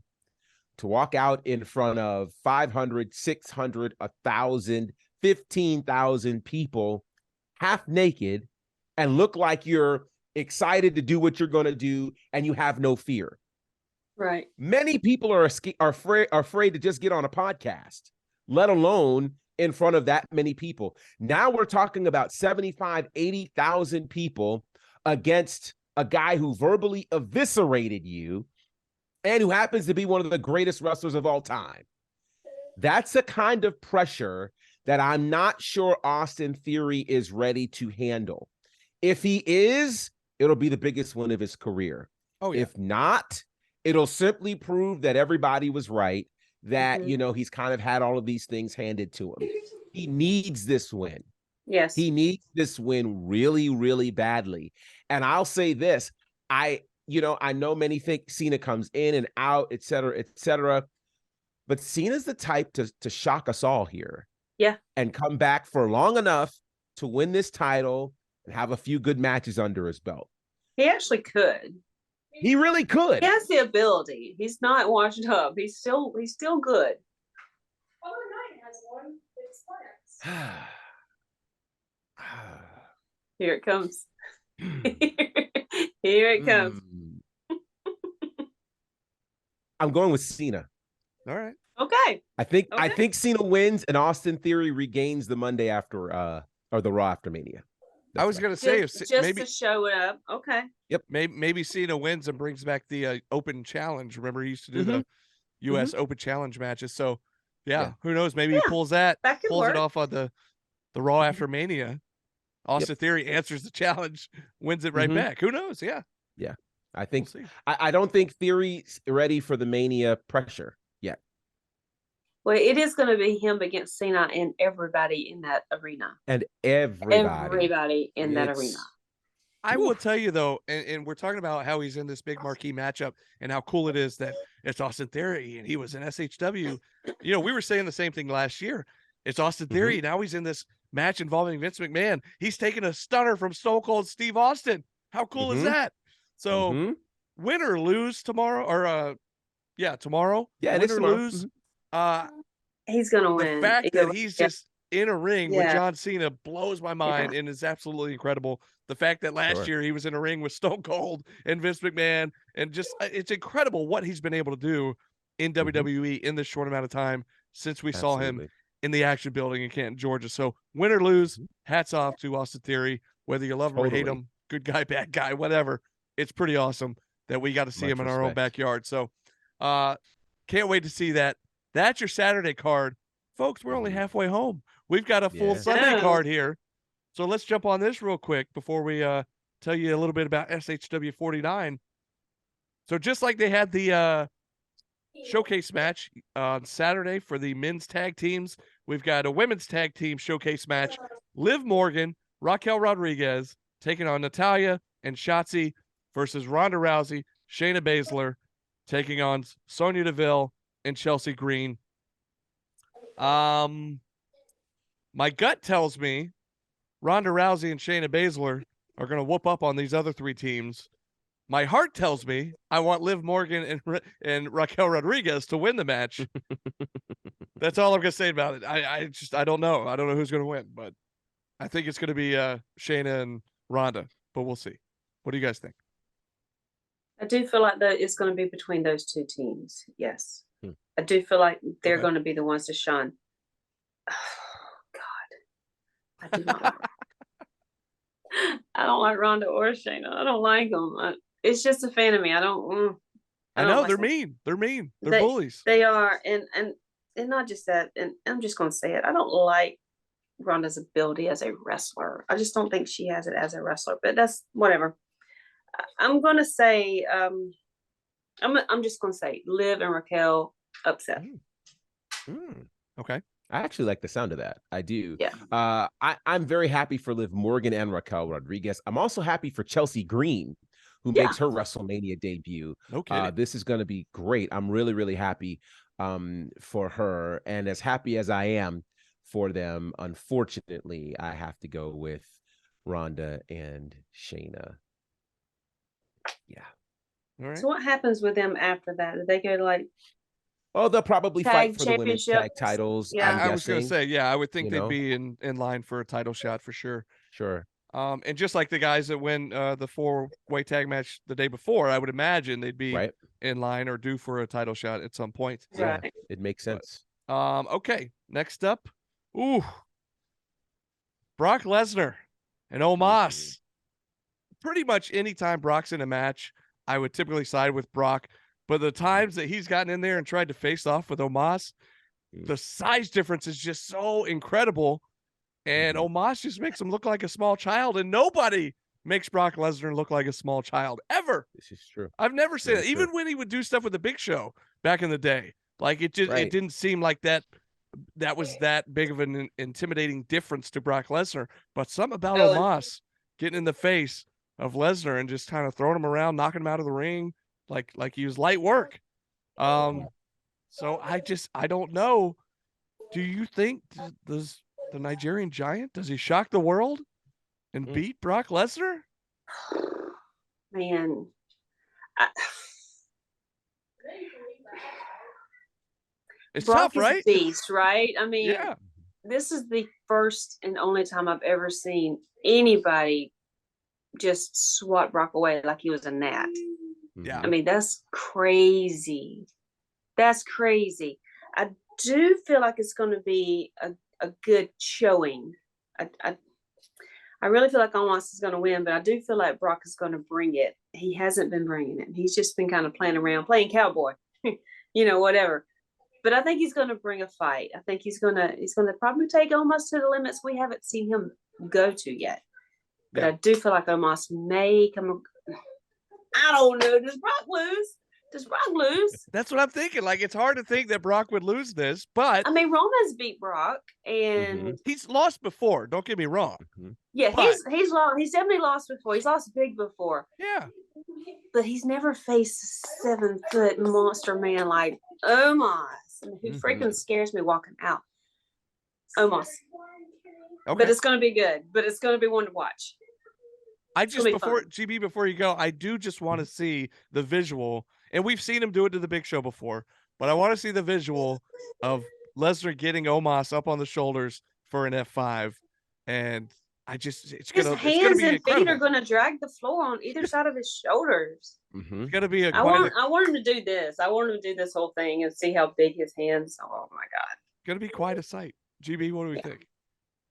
to walk out in front of 500, 600, 1,000, 15,000 people half naked and look like you're excited to do what you're going to do and you have no fear. Right. Many people are afraid to just get on a podcast, let alone in front of that many people. Now we're talking about 75, 80,000 people against a guy who verbally eviscerated you and who happens to be one of the greatest wrestlers of all time. That's the kind of pressure that I'm not sure Austin Theory is ready to handle. If he is, it'll be the biggest win of his career. Oh, yeah. If not, it'll simply prove that everybody was right, that, you know, he's kind of had all of these things handed to him. He needs this win. Yes. He needs this win really, really badly. And I'll say this, I know many think Cena comes in and out, et cetera, but Cena's the type to shock us all here. Yeah. And come back for long enough to win this title and have a few good matches under his belt. He actually could. He really could. He has the ability. He's not washed up. He's still good. Here it comes. Here it comes. I'm going with Cena. All right. Okay. I think Cena wins and Austin Theory regains the Monday after or the Raw after Mania. I was going to say, just maybe to show it up. Okay. Yep. Maybe Cena wins and brings back the open challenge. Remember, he used to do U.S. Open Challenge matches. So, Yeah. who knows? Maybe he pulls That could it work. off on the Raw after Mania. Austin Theory answers the challenge, wins it right back. Who knows? Yeah. Yeah. I think We'll see. I don't think Theory's ready for the Mania pressure yet. Well, it is going to be him against Cena and everybody in that arena. And everybody in that arena. I will tell you though, and we're talking about how he's in this big marquee matchup and how cool it is that it's Austin Theory and he was in SHW. You know, we were saying the same thing last year. It's Austin Theory. Now he's in this match involving Vince McMahon. He's taking a stunner from Stone Cold Steve Austin. How cool is that? So win or lose tomorrow, or tomorrow. Yeah, win it is or tomorrow. lose. He's gonna win. The fact that he's just in a ring with John Cena blows my mind and is absolutely incredible. The fact that last year he was in a ring with Stone Cold and Vince McMahon, and just it's incredible what he's been able to do in WWE in this short amount of time since we saw him in the Action Building in Canton, Georgia. So win or lose, hats off to Austin Theory. Whether you love him or hate him, good guy, bad guy, whatever. It's pretty awesome that we got to see him in our own backyard. So can't wait to see that. That's your Saturday card. Folks, we're only halfway home. We've got a full Sunday card here. So let's jump on this real quick before we tell you a little bit about SHW 49. So just like they had the showcase match on Saturday for the men's tag teams, we've got a women's tag team showcase match. Liv Morgan, Raquel Rodriguez taking on Natalya and Shotzi versus Ronda Rousey, Shayna Baszler taking on Sonya Deville and Chelsea Green. My gut tells me Ronda Rousey and Shayna Baszler are going to whoop up on these other three teams. My heart tells me I want Liv Morgan and Raquel Rodriguez to win the match. That's all I'm going to say about it. I don't know. I don't know who's going to win, but I think it's going to be Shayna and Ronda, but we'll see. What do you guys think? I do feel like that it's going to be between those two teams. Yes. I do feel like they're going to be the ones to shine. Oh, God. I do not like I don't like Ronda or Shayna. I don't like them. It's just a fan of me. I know like they're mean. They're mean. They're bullies. They are. And not just that. And I'm just going to say it. I don't like Ronda's ability as a wrestler. I just don't think she has it as a wrestler, but that's whatever. I'm going to say, I'm just going to say Liv and Raquel upset. Okay. I actually like the sound of that. I do. Yeah. I'm very happy for Liv Morgan and Raquel Rodriguez. I'm also happy for Chelsea Green, who makes her WrestleMania debut. No kidding. This is going to be great. I'm really, really happy for her. And as happy as I am for them, unfortunately, I have to go with Ronda and Shayna. Yeah. All right. So what happens with them after that? Do they go to like? Oh, they'll probably fight for the women's tag championships? titles. Yeah. I was going to say, I would think you they'd know? be in line for a title shot for sure. Sure. And just like the guys that win the 4-way tag match the day before, I would imagine they'd be in line or due for a title shot at some point. Yeah, it makes sense. Okay, next up, Brock Lesnar and Omos. Pretty much anytime Brock's in a match, I would typically side with Brock. But the times that he's gotten in there and tried to face off with Omos, the size difference is just so incredible. And Omos just makes him look like a small child, and nobody makes Brock Lesnar look like a small child ever. This is true. I've never seen it. Even when he would do stuff with the Big Show back in the day, like it didn't seem like that was that big of an intimidating difference to Brock Lesnar. But something about Omos getting in the face of Lesnar and just kind of throwing him around, knocking him out of the ring, like he was light work. So I don't know. Do you think does the Nigerian Giant, does he shock the world and beat Brock Lesnar? Man, it's Brock tough, right? Is a beast, right? I mean, yeah. This is the first and only time I've ever seen anybody just swat Brock away like he was a gnat. Yeah. I mean, that's crazy. That's crazy. I do feel like it's going to be a good showing. I really feel like Omos is going to win, but I do feel like Brock is going to bring it. He hasn't been bringing it. He's just been kind of playing around, playing cowboy. whatever. But I think he's going to bring a fight. I think he's going to probably take Omos to the limits we haven't seen him go to yet. But I do feel like Omos may come. I don't know. Does Brock lose? That's what I'm thinking. Like, it's hard to think that Brock would lose this, but I mean, Roman's beat Brock, and he's lost before. Don't get me wrong. Yeah, but he's lost. He's definitely lost before. He's lost big before. Yeah, but he's never faced a 7-foot monster man like Omos, who freaking scares me walking out. Omos. Okay. But it's going to be good. But it's going to be one to watch. I just before you go, I do just want to see the visual, and we've seen him do it to the Big Show before, but I want to see the visual of Lesnar getting Omos up on the shoulders for an F5, and it's gonna be hands and incredible. feet are going to drag the floor on either side of his shoulders. It's gonna be I want him to do this. I want him to do this whole thing and see how big his hands. Oh my God! It's gonna be quite a sight. GB, what do we think?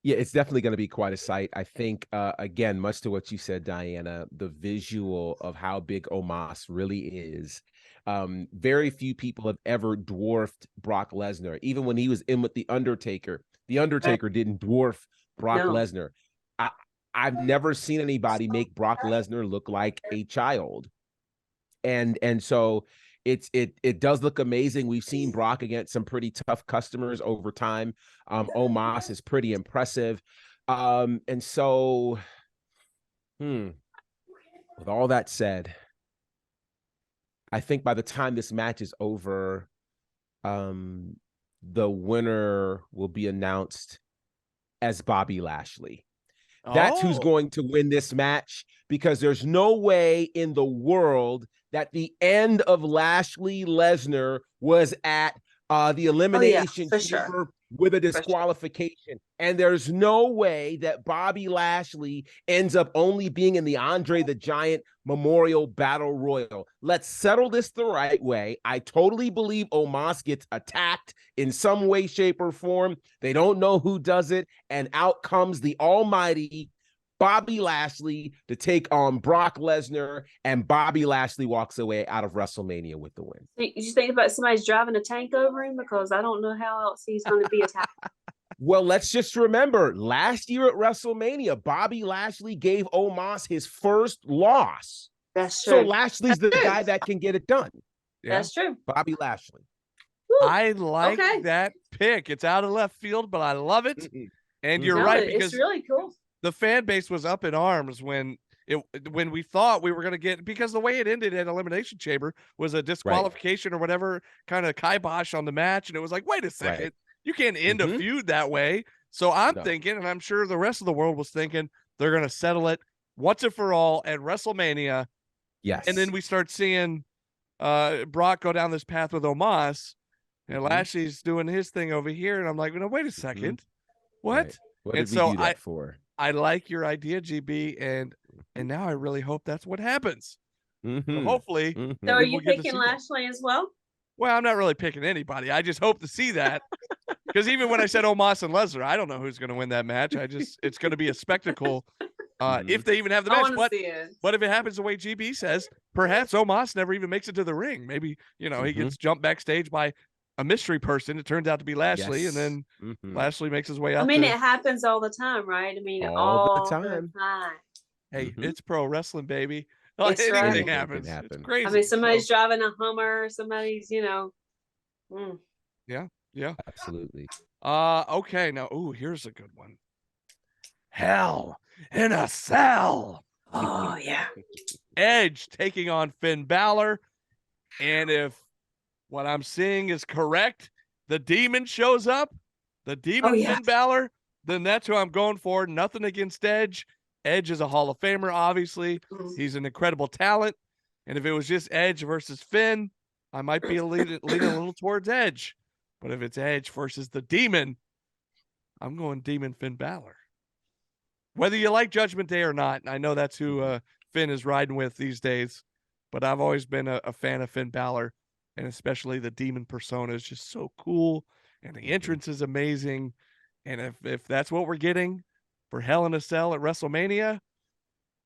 Yeah, it's definitely going to be quite a sight. I think, again, much to what you said, Diana, the visual of how big Omos really is. Very few people have ever dwarfed Brock Lesnar. Even when he was in with The Undertaker didn't dwarf Brock Lesnar. I've never seen anybody make Brock Lesnar look like a child. And so it does look amazing. We've seen Brock against some pretty tough customers over time. Omos is pretty impressive. And so, with all that said, I think by the time this match is over, the winner will be announced as Bobby Lashley. That's who's going to win this match, because there's no way in the world that the end of Lashley Lesnar was at the Elimination Chamber with a disqualification. And there's no way that Bobby Lashley ends up only being in the Andre the Giant Memorial Battle Royal. Let's settle this the right way. I totally believe Omos gets attacked in some way, shape, or form. They don't know who does it. And out comes the almighty Bobby Lashley to take on Brock Lesnar, and Bobby Lashley walks away out of WrestleMania with the win. You think about somebody's driving a tank over him? Because I don't know how else he's going to be attacked. Well, let's just remember, last year at WrestleMania, Bobby Lashley gave Omos his first loss. That's true. So Lashley's the guy that can get it done. Yeah. That's true. Bobby Lashley. Woo. I like that pick. It's out of left field, but I love it. And you're right, because it's really cool. The fan base was up in arms when we thought we were going to get, because the way it ended at Elimination Chamber was a disqualification or whatever kind of kibosh on the match. And it was like, wait a second, you can't end a feud that way. So I'm thinking, and I'm sure the rest of the world was thinking, they're going to settle it once and for all at WrestleMania. Yes. And then we start seeing Brock go down this path with Omos, and Lashley's doing his thing over here. And I'm like, no, wait a second. What? Right. What did we do that for? I like your idea, GB, and now I really hope that's what happens. So hopefully. So are you picking Lashley as well? Well, I'm not really picking anybody. I just hope to see that, because even when I said Omos and Lesnar, I don't know who's going to win that match. It's going to be a spectacle if they even have the match. But if it happens the way GB says, perhaps Omos never even makes it to the ring. Maybe he gets jumped backstage by a mystery person. It turns out to be Lashley, and then Lashley makes his way out. I mean, it happens all the time, right? I mean, all the time. Hey, it's pro wrestling, baby. Anything happens. It's crazy. I mean, somebody's driving a Hummer, somebody's, Yeah, absolutely. Okay, now, here's a good one. Hell in a Cell. Oh yeah. Edge taking on Finn Balor, and if what I'm seeing is correct, the Demon shows up, the Demon Finn Balor, then that's who I'm going for. Nothing against Edge. Edge is a Hall of Famer, obviously. He's an incredible talent. And if it was just Edge versus Finn, I might be leaning a little towards Edge. But if it's Edge versus the Demon, I'm going Demon Finn Balor. Whether you like Judgment Day or not, I know that's who Finn is riding with these days, but I've always been a fan of Finn Balor. And especially the Demon persona is just so cool. And the entrance is amazing. And if that's what we're getting for Hell in a Cell at WrestleMania,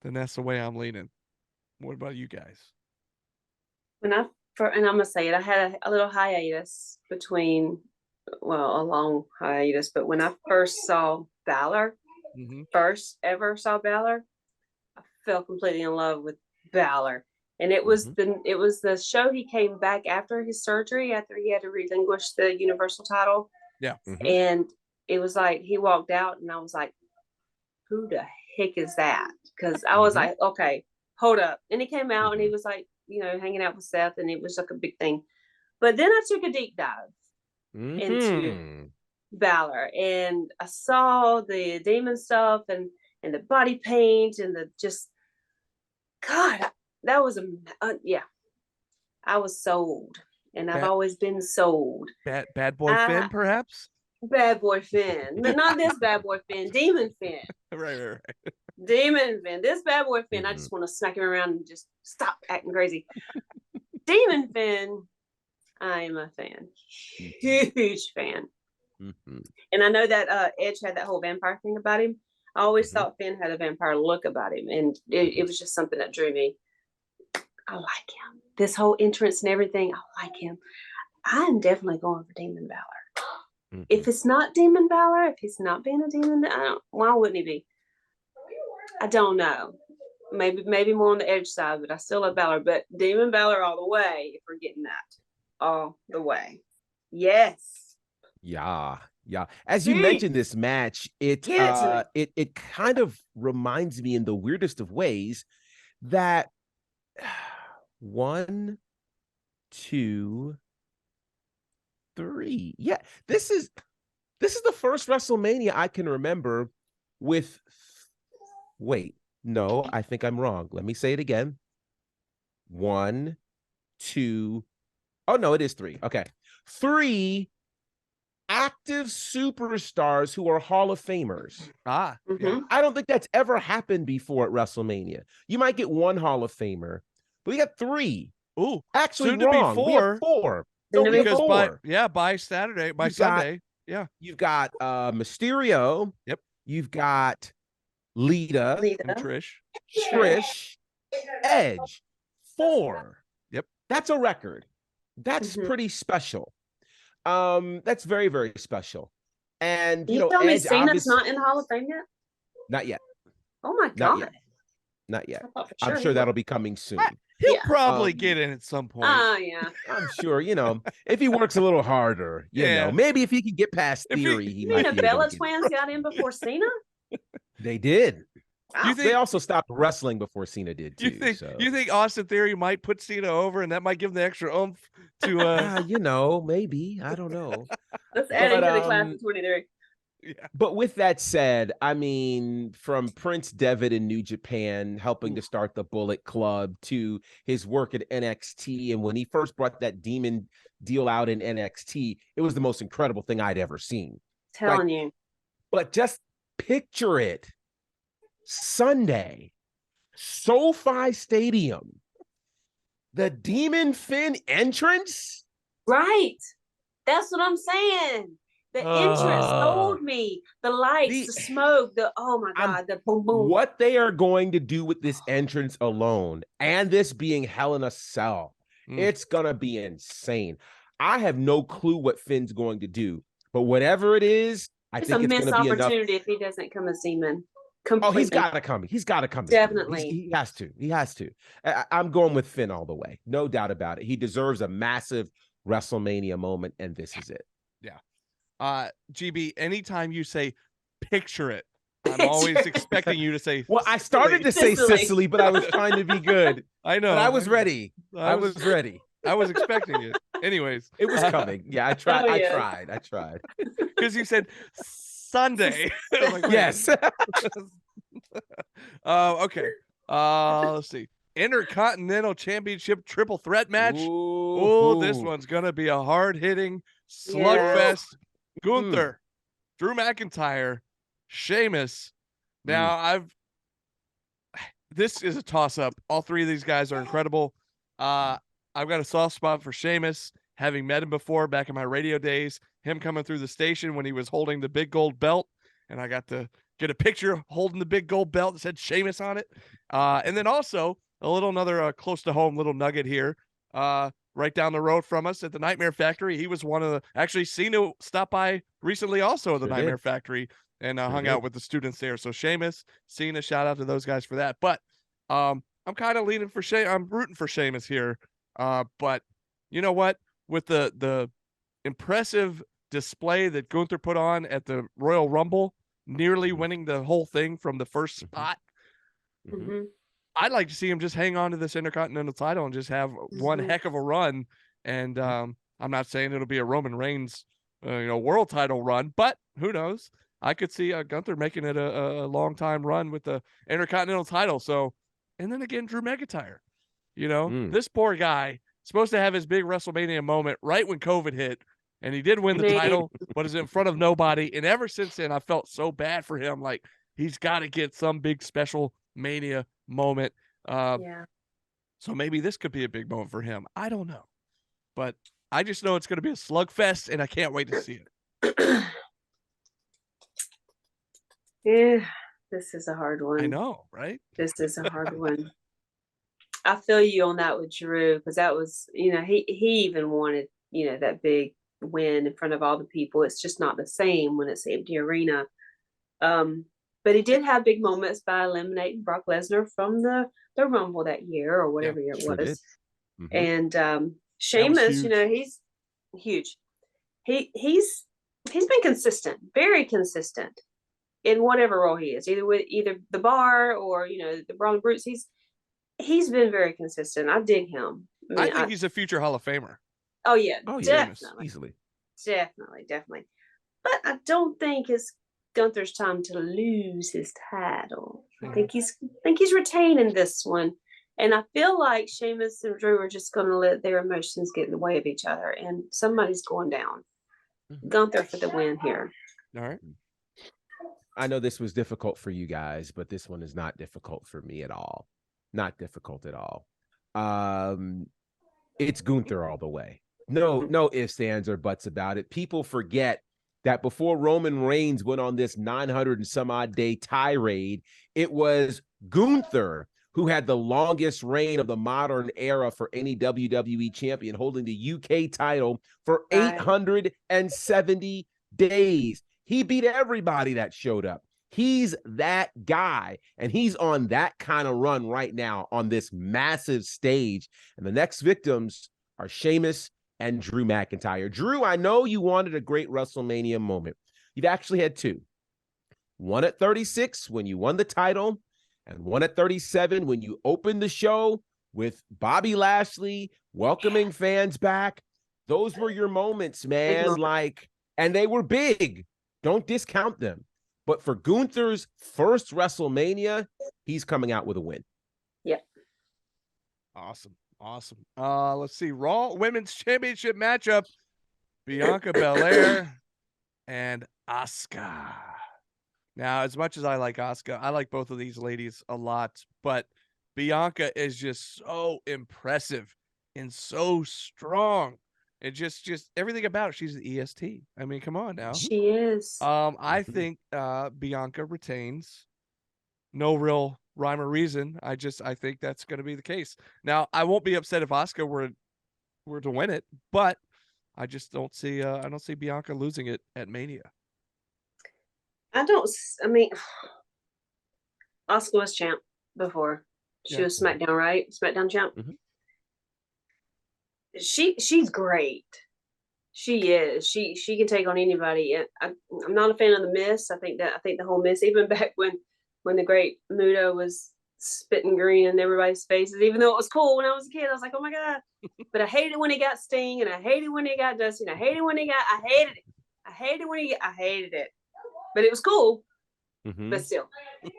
then that's the way I'm leaning. What about you guys? When I and I'm gonna say it, I had a little hiatus between, well, a long hiatus, but when I first saw Balor, first ever saw Balor, I fell completely in love with Balor. And it was the show he came back after his surgery, after he had to relinquish the Universal title. Yeah. And it was like he walked out and I was like, who the heck is that? Because I was like, okay, hold up. And he came out and he was like, you know, hanging out with Seth, and it was like a big thing. But then I took a deep dive into Balor, and I saw the demon stuff and the body paint and the just, God, that was yeah. I was sold, and I've always been sold. Bad boy Finn, perhaps. Bad boy Finn, but not this bad boy Finn. Demon Finn. Right. Demon Finn. This bad boy Finn, I just want to smack him around and just stop acting crazy. Demon Finn, I am a fan. Huge fan. And I know that Edge had that whole vampire thing about him. I always thought Finn had a vampire look about him, and it was just something that drew me. I like him. This whole entrance and everything, I like him. I'm definitely going for Demon Balor. If it's not Demon Balor, if he's not being a demon, why wouldn't he be? I don't know. Maybe more on the Edge side, but I still love Balor. But Demon Balor all the way, if we're getting that. All the way. Yes. Yeah. As you mentioned this match, it kind of reminds me in the weirdest of ways that 1, 2, 3. Yeah, this is the first WrestleMania I can remember with. Wait, no, I think I'm wrong. Let me say it again. 1, 2. Oh no, it is 3. Okay, 3 active superstars who are Hall of Famers. Yeah. I don't think that's ever happened before at WrestleMania. You might get 1 Hall of Famer, but we got 3. Ooh, actually soon wrong. To be 4. We have 4. By Sunday. Yeah. You've got Mysterio. Yep. You've got Lita. And Trish. Edge. 4. Yep. That's a record. That's pretty special. That's very, very special. And you know, tell me Edge Cena's not in the Hall of Fame yet? Not yet. Oh my God. Not yet. I'm sure that'll be coming soon. He'll probably get in at some point. Oh yeah. I'm sure, you know, if he works a little harder, you know, maybe if he could get past Theory, he might. You mean the Bella twins got in before Cena? They did. Wow. They also stopped wrestling before Cena did too. You think Austin Theory might put Cena over, and that might give him the extra oomph to you know, maybe. I don't know. Let's add into the class of 23. Yeah. But with that said, I mean, from Prince Devitt in New Japan helping to start the Bullet Club to his work at NXT, and when he first brought that Demon deal out in NXT, it was the most incredible thing I'd ever seen. Telling you. But just picture it. Sunday, SoFi Stadium, the Demon Finn entrance. Right. That's what I'm saying. The entrance sold me. The lights, the smoke, oh my God, the boom boom. What they are going to do with this entrance alone, and this being Hell in a Cell, it's gonna be insane. I have no clue what Finn's going to do, but whatever it is, I think it's going to be enough. Opportunity if he doesn't come as Seaman. Completely. Oh, he's got to come. He's got to come. Definitely. He has to. He has to. I'm going with Finn all the way. No doubt about it. He deserves a massive WrestleMania moment, and this is it. Yeah. GB, anytime you say picture it, I'm always expecting you to say Well, I started to say Sicily, but I was trying to be good. I know. But I was ready. I was ready. I was expecting it. Anyways. It was coming. Yeah, I tried. I tried. Because you said Sunday. Like, yes. Okay. Let's see. Intercontinental Championship triple threat match. Oh, this one's gonna be a hard-hitting slugfest. Gunther, Drew McIntyre, Sheamus. Now this is a toss-up. All 3 of these guys are incredible. I've got a soft spot for Sheamus, having met him before back in my radio days. Him coming through the station when he was holding the big gold belt, and I got to get a picture holding the big gold belt that said Sheamus on it. And then also another close to home little nugget here. right down the road from us at the Nightmare Factory. He was one of the, actually Cena stopped by recently also at the Nightmare Factory and hung out with the students there. So Sheamus, Cena, shout out to those guys for that. But I'm kind of leaning for I'm rooting for Sheamus here. But you know what? With the impressive display that Gunther put on at the Royal Rumble, nearly winning the whole thing from the first spot, I'd like to see him just hang on to this Intercontinental title and just have one heck of a run. And I'm not saying it'll be a Roman Reigns, world title run, but who knows? I could see Gunther making it a long time run with the Intercontinental title. So, and then again, Drew McIntyre, this poor guy supposed to have his big WrestleMania moment right when COVID hit, and he did win the title, but is in front of nobody. And ever since then, I felt so bad for him. Like, he's got to get some big special Mania moment. So maybe this could be a big moment for him. I don't know, but I just know it's going to be a slugfest, and I can't wait to see it. Yeah, this is a hard one. I know, right? This is a hard one. I feel you on that with Drew, because that was, he even wanted, that big win in front of all the people. It's just not the same when it's empty arena. But he did have big moments by eliminating Brock Lesnar from the Rumble that year or whatever year it was. And Sheamus, he's huge. He's been consistent, very consistent in whatever role he is, either the bar or the Brawling Brutes. He's been very consistent. I dig him. I think he's a future Hall of Famer. Oh yeah, definitely, easily, definitely. But I don't think it's Gunther's time to lose his title. I think he's retaining this one, and I feel like Sheamus and Drew are just going to let their emotions get in the way of each other, and somebody's going down. Gunther for the win here. All right. I know this was difficult for you guys, but this one is not difficult for me at all. Not difficult at all. It's Gunther all the way. No ifs, ands, or buts about it. People forget that before Roman Reigns went on this 900 and some odd day tirade, it was Gunther who had the longest reign of the modern era for any WWE champion, holding the UK title for 870 days. He beat everybody that showed up. He's that guy, and he's on that kind of run right now on this massive stage. And the next victims are Sheamus and Drew McIntyre. Drew, I know you wanted a great WrestleMania moment. You've actually had two. One at 36 when you won the title, and one at 37 when you opened the show with Bobby Lashley welcoming fans back. Those were your moments, man. And they were big. Don't discount them. But for Gunther's first WrestleMania, he's coming out with a win. Yeah. Awesome. Let's see. Raw Women's Championship matchup. Bianca Belair and Asuka. Now, as much as I like Asuka, I like both of these ladies a lot, but Bianca is just so impressive and so strong. And just everything about it. She's the EST. I mean, come on now. She is. I think Bianca retains. No real rhyme or reason. I think that's going to be the case. Now, I won't be upset if Asuka were to win it, but I just don't see Bianca losing it at Mania. I mean, Asuka was champ before. She was SmackDown, right? SmackDown champ. She's great. She is. She can take on anybody. And I'm not a fan of the Miss. I think the whole Miss, even back when the great Muto was spitting green in everybody's faces, even though it was cool when I was a kid, I was like, oh my God. But I hated when he got Sting, and I hated when he got Dusty, and I hated it. But it was cool. But still,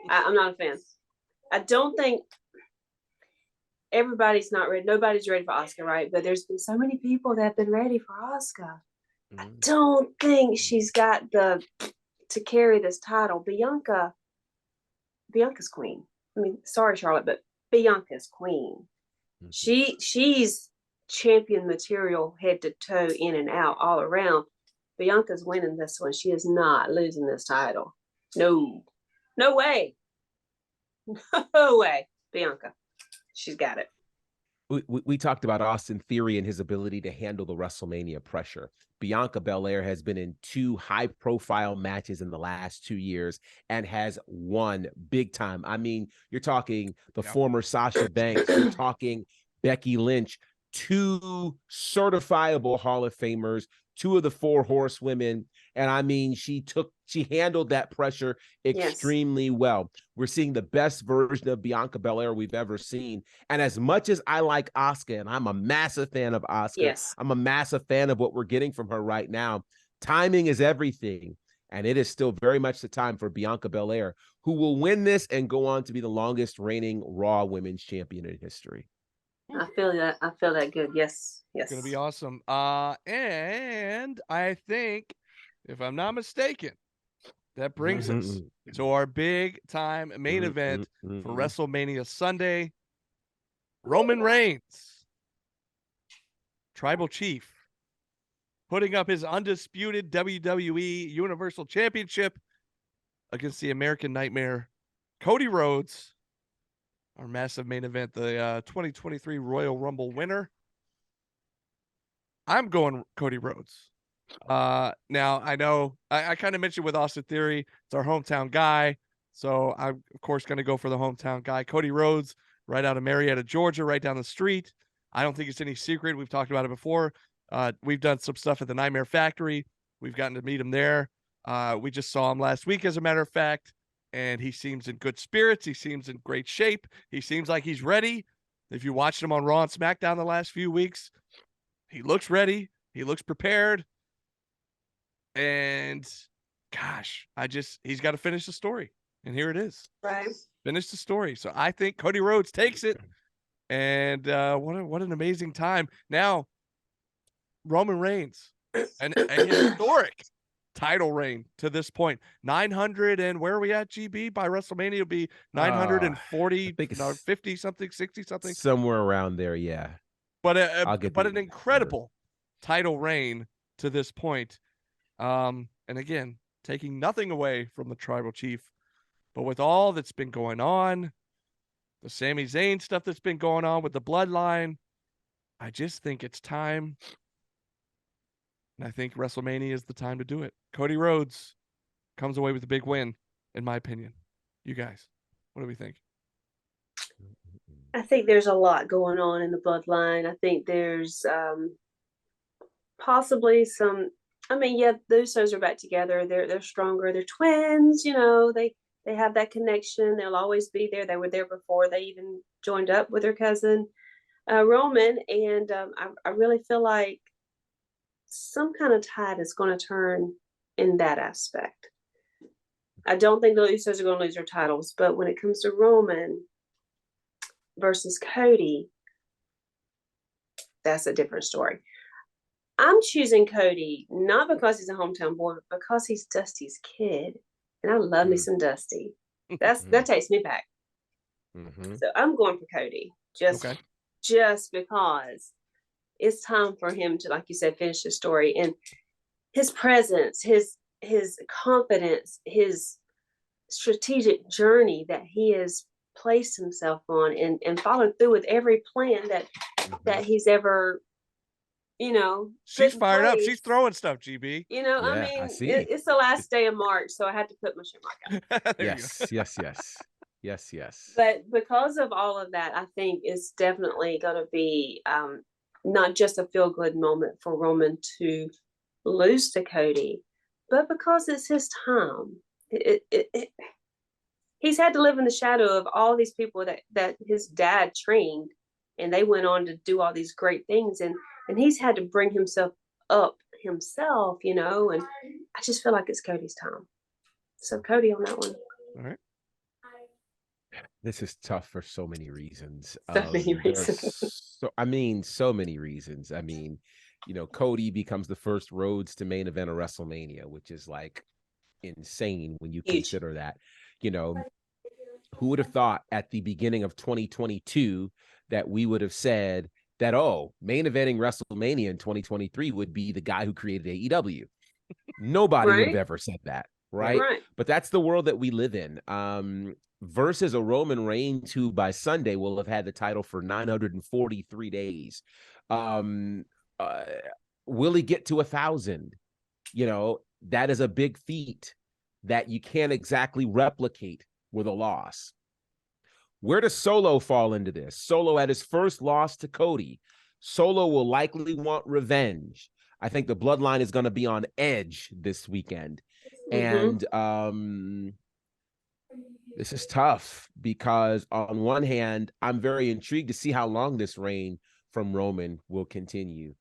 I'm not a fan. I don't think everybody's not ready. Nobody's ready for Asuka, right? But there's been so many people that have been ready for Asuka. I don't think she's got to carry this title. Bianca's queen. I mean, sorry, Charlotte, but Bianca's queen. She's champion material, head to toe, in and out, all around. Bianca's winning this one. She is not losing this title. No way. No way. Bianca. She's got it. we talked about Austin Theory and his ability to handle the WrestleMania pressure. Bianca Belair has been in 2 high-profile matches in the last 2 years and has won big time. I mean, you're talking the former Sasha Banks, you're talking Becky Lynch, 2 certifiable Hall of Famers, 2 of the 4 horsewomen. And I mean, she handled that pressure extremely well. We're seeing the best version of Bianca Belair we've ever seen. And as much as I like Asuka, and I'm a massive fan of Asuka, I'm a massive fan of what we're getting from her right now, timing is everything. And it is still very much the time for Bianca Belair, who will win this and go on to be the longest reigning Raw Women's Champion in history. I feel that. I feel that good. Yes. It's going to be awesome. And I think, if I'm not mistaken, that brings us to our big time main event for WrestleMania Sunday. Roman Reigns, Tribal Chief, putting up his undisputed WWE Universal Championship against the American Nightmare, Cody Rhodes, our massive main event, the 2023 Royal Rumble winner. I'm going Cody Rhodes. Now, I know I kind of mentioned with Austin Theory, it's our hometown guy. So I'm, of course, going to go for the hometown guy. Cody Rhodes, right out of Marietta, Georgia, right down the street. I don't think it's any secret. We've talked about it before. We've done some stuff at the Nightmare Factory. We've gotten to meet him there. We just saw him last week, as a matter of fact, and he seems in good spirits. He seems in great shape. He seems like he's ready. If you watched him on Raw and SmackDown the last few weeks, he looks ready. He looks prepared. And gosh, he's got to finish the story. And here it is. Right. Finish the story. So I think Cody Rhodes takes it. And what an amazing time. Now, Roman Reigns, an historic title reign to this point. 900 and where are we at, GB? By WrestleMania, it'll be 940, 50 something, 60 something. Somewhere around there, yeah. But an incredible title reign to this point. And again, taking nothing away from the Tribal Chief, but with all that's been going on, the Sami Zayn stuff that's been going on with the bloodline, I just think it's time. And I think WrestleMania is the time to do it. Cody Rhodes comes away with a big win, in my opinion. You guys, what do we think? I think there's a lot going on in the bloodline. I think there's possibly some. I mean, yeah, those shows are back together. They're stronger. They're twins. You know, they have that connection. They'll always be there. They were there before they even joined up with their cousin Roman, and I really feel like some kind of tide is going to turn in that aspect. I don't think the Usos are going to lose their titles, but when it comes to Roman versus Cody, that's a different story. I'm choosing Cody not because he's a hometown boy, but because he's Dusty's kid, and I love me some Dusty. That takes me back. So I'm going for Cody just because it's time for him to, like you said, finish his story, and his presence, his confidence, his strategic journey that he has placed himself on and followed through with every plan that he's ever, you know. She's fired up. She's throwing stuff, GB. You know, yeah, I mean, it's the last day of March, so I had to put my shit mark out. Yes. But because of all of that, I think it's definitely going to be not just a feel-good moment for Roman to lose to Cody, but because it's his time. He's had to live in the shadow of all these people that his dad trained, and they went on to do all these great things, and he's had to bring himself up himself, you know, and I just feel like it's Cody's time. So Cody on that one. All right. This is tough for so many reasons. So many reasons. I mean, you know, Cody becomes the first Rhodes to main event of WrestleMania, which is like insane when you consider that. You know, who would have thought at the beginning of 2022 that we would have said that, main eventing WrestleMania in 2023 would be the guy who created AEW. Nobody would have ever said that, right? But that's the world that we live in. versus a Roman Reigns who by Sunday will have had the title for 943 days. Um, uh, will he get to 1,000? That is a big feat that you can't exactly replicate with a loss. Where does Solo fall into this? Solo had his first loss to Cody. Solo will likely want revenge. I think the bloodline is going to be on edge this weekend. And this is tough because on one hand, I'm very intrigued to see how long this reign from Roman will continue.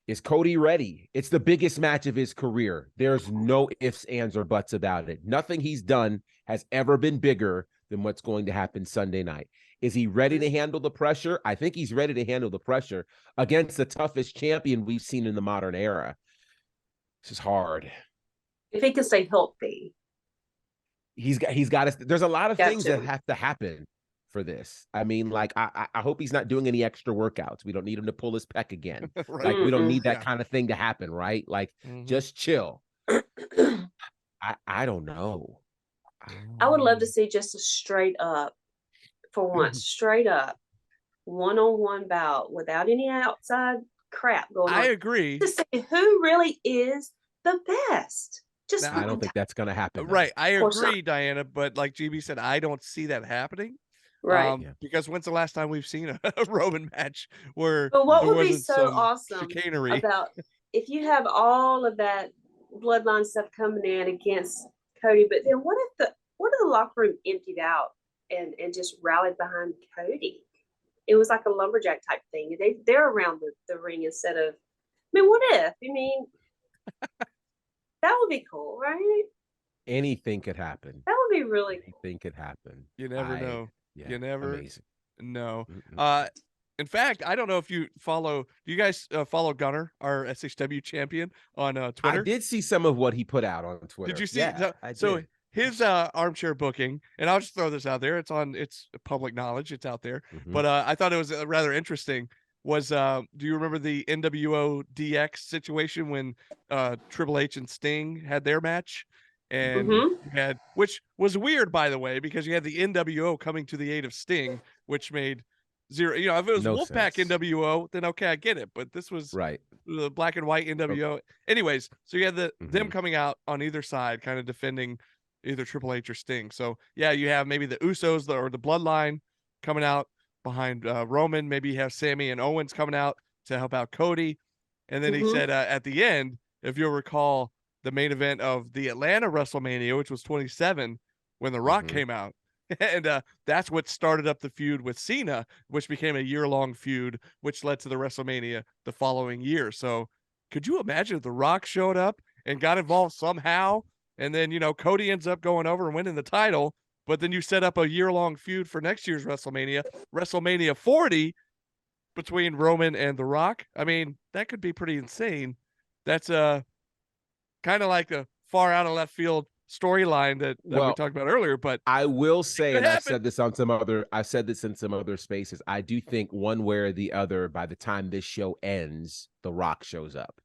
Is Cody ready? It's the biggest match of his career. There's no ifs, ands, or buts about it. Nothing he's done has ever been bigger than what's going to happen Sunday night. Is he ready to handle the pressure? I think he's ready to handle the pressure against the toughest champion we've seen in the modern era. This is hard. If he can stay healthy. He's got to, there's a lot of things that have to happen for this. I mean, like, I hope he's not doing any extra workouts. We don't need him to pull his pec again. Right. Like, we don't need that kind of thing to happen, right? Like, just chill. I don't know. I would love to see just a straight up, for once, straight up, one-on-one bout without any outside crap going on. I agree. To see who really is the best. Just I don't think that's going to happen. Right. I agree, Diana, but like GB said, I don't see that happening. Right. Because when's the last time we've seen a Roman match where But what there would be wasn't so some awesome chicanery about if you have all of that bloodline stuff coming in against Cody, but then what if the locker room emptied out and just rallied behind Cody? It was like a lumberjack type thing. They're around the ring instead of, I mean, what if? I mean, that would be cool, right? Anything could happen. That would be really cool. Anything could happen. You never know. Yeah, you never amazing. know. In fact, I don't know if you follow. Do you guys follow Gunner, our SHW champion, on Twitter? I did see some of what he put out on Twitter. Did you see? Yeah, so his armchair booking, and I'll just throw this out there. It's public knowledge. It's out there. But I thought it was rather interesting. Was do you remember the NWO DX situation when Triple H and Sting had their match? And you had, which was weird, by the way, because you had the NWO coming to the aid of Sting, which made zero. If it was Wolfpack NWO, then okay, I get it. But this was the black and white NWO. Okay. Anyways, so you had them coming out on either side, kind of defending either Triple H or Sting. So yeah, you have maybe the Usos or the Bloodline coming out behind Roman. Maybe you have Sammy and Owens coming out to help out Cody. And then he said at the end, if you'll recall, the main event of the Atlanta WrestleMania, which was 27, when The Rock came out. And that's what started up the feud with Cena, which became a year-long feud, which led to the WrestleMania the following year. So could you imagine if The Rock showed up and got involved somehow? And then, Cody ends up going over and winning the title. But then you set up a year-long feud for next year's WrestleMania, WrestleMania 40, between Roman and The Rock. I mean, that could be pretty insane. That's kind of like a far out of left field storyline that we talked about earlier. But I will say, and I've said this in some other spaces, I do think one way or the other, by the time this show ends, The Rock shows up.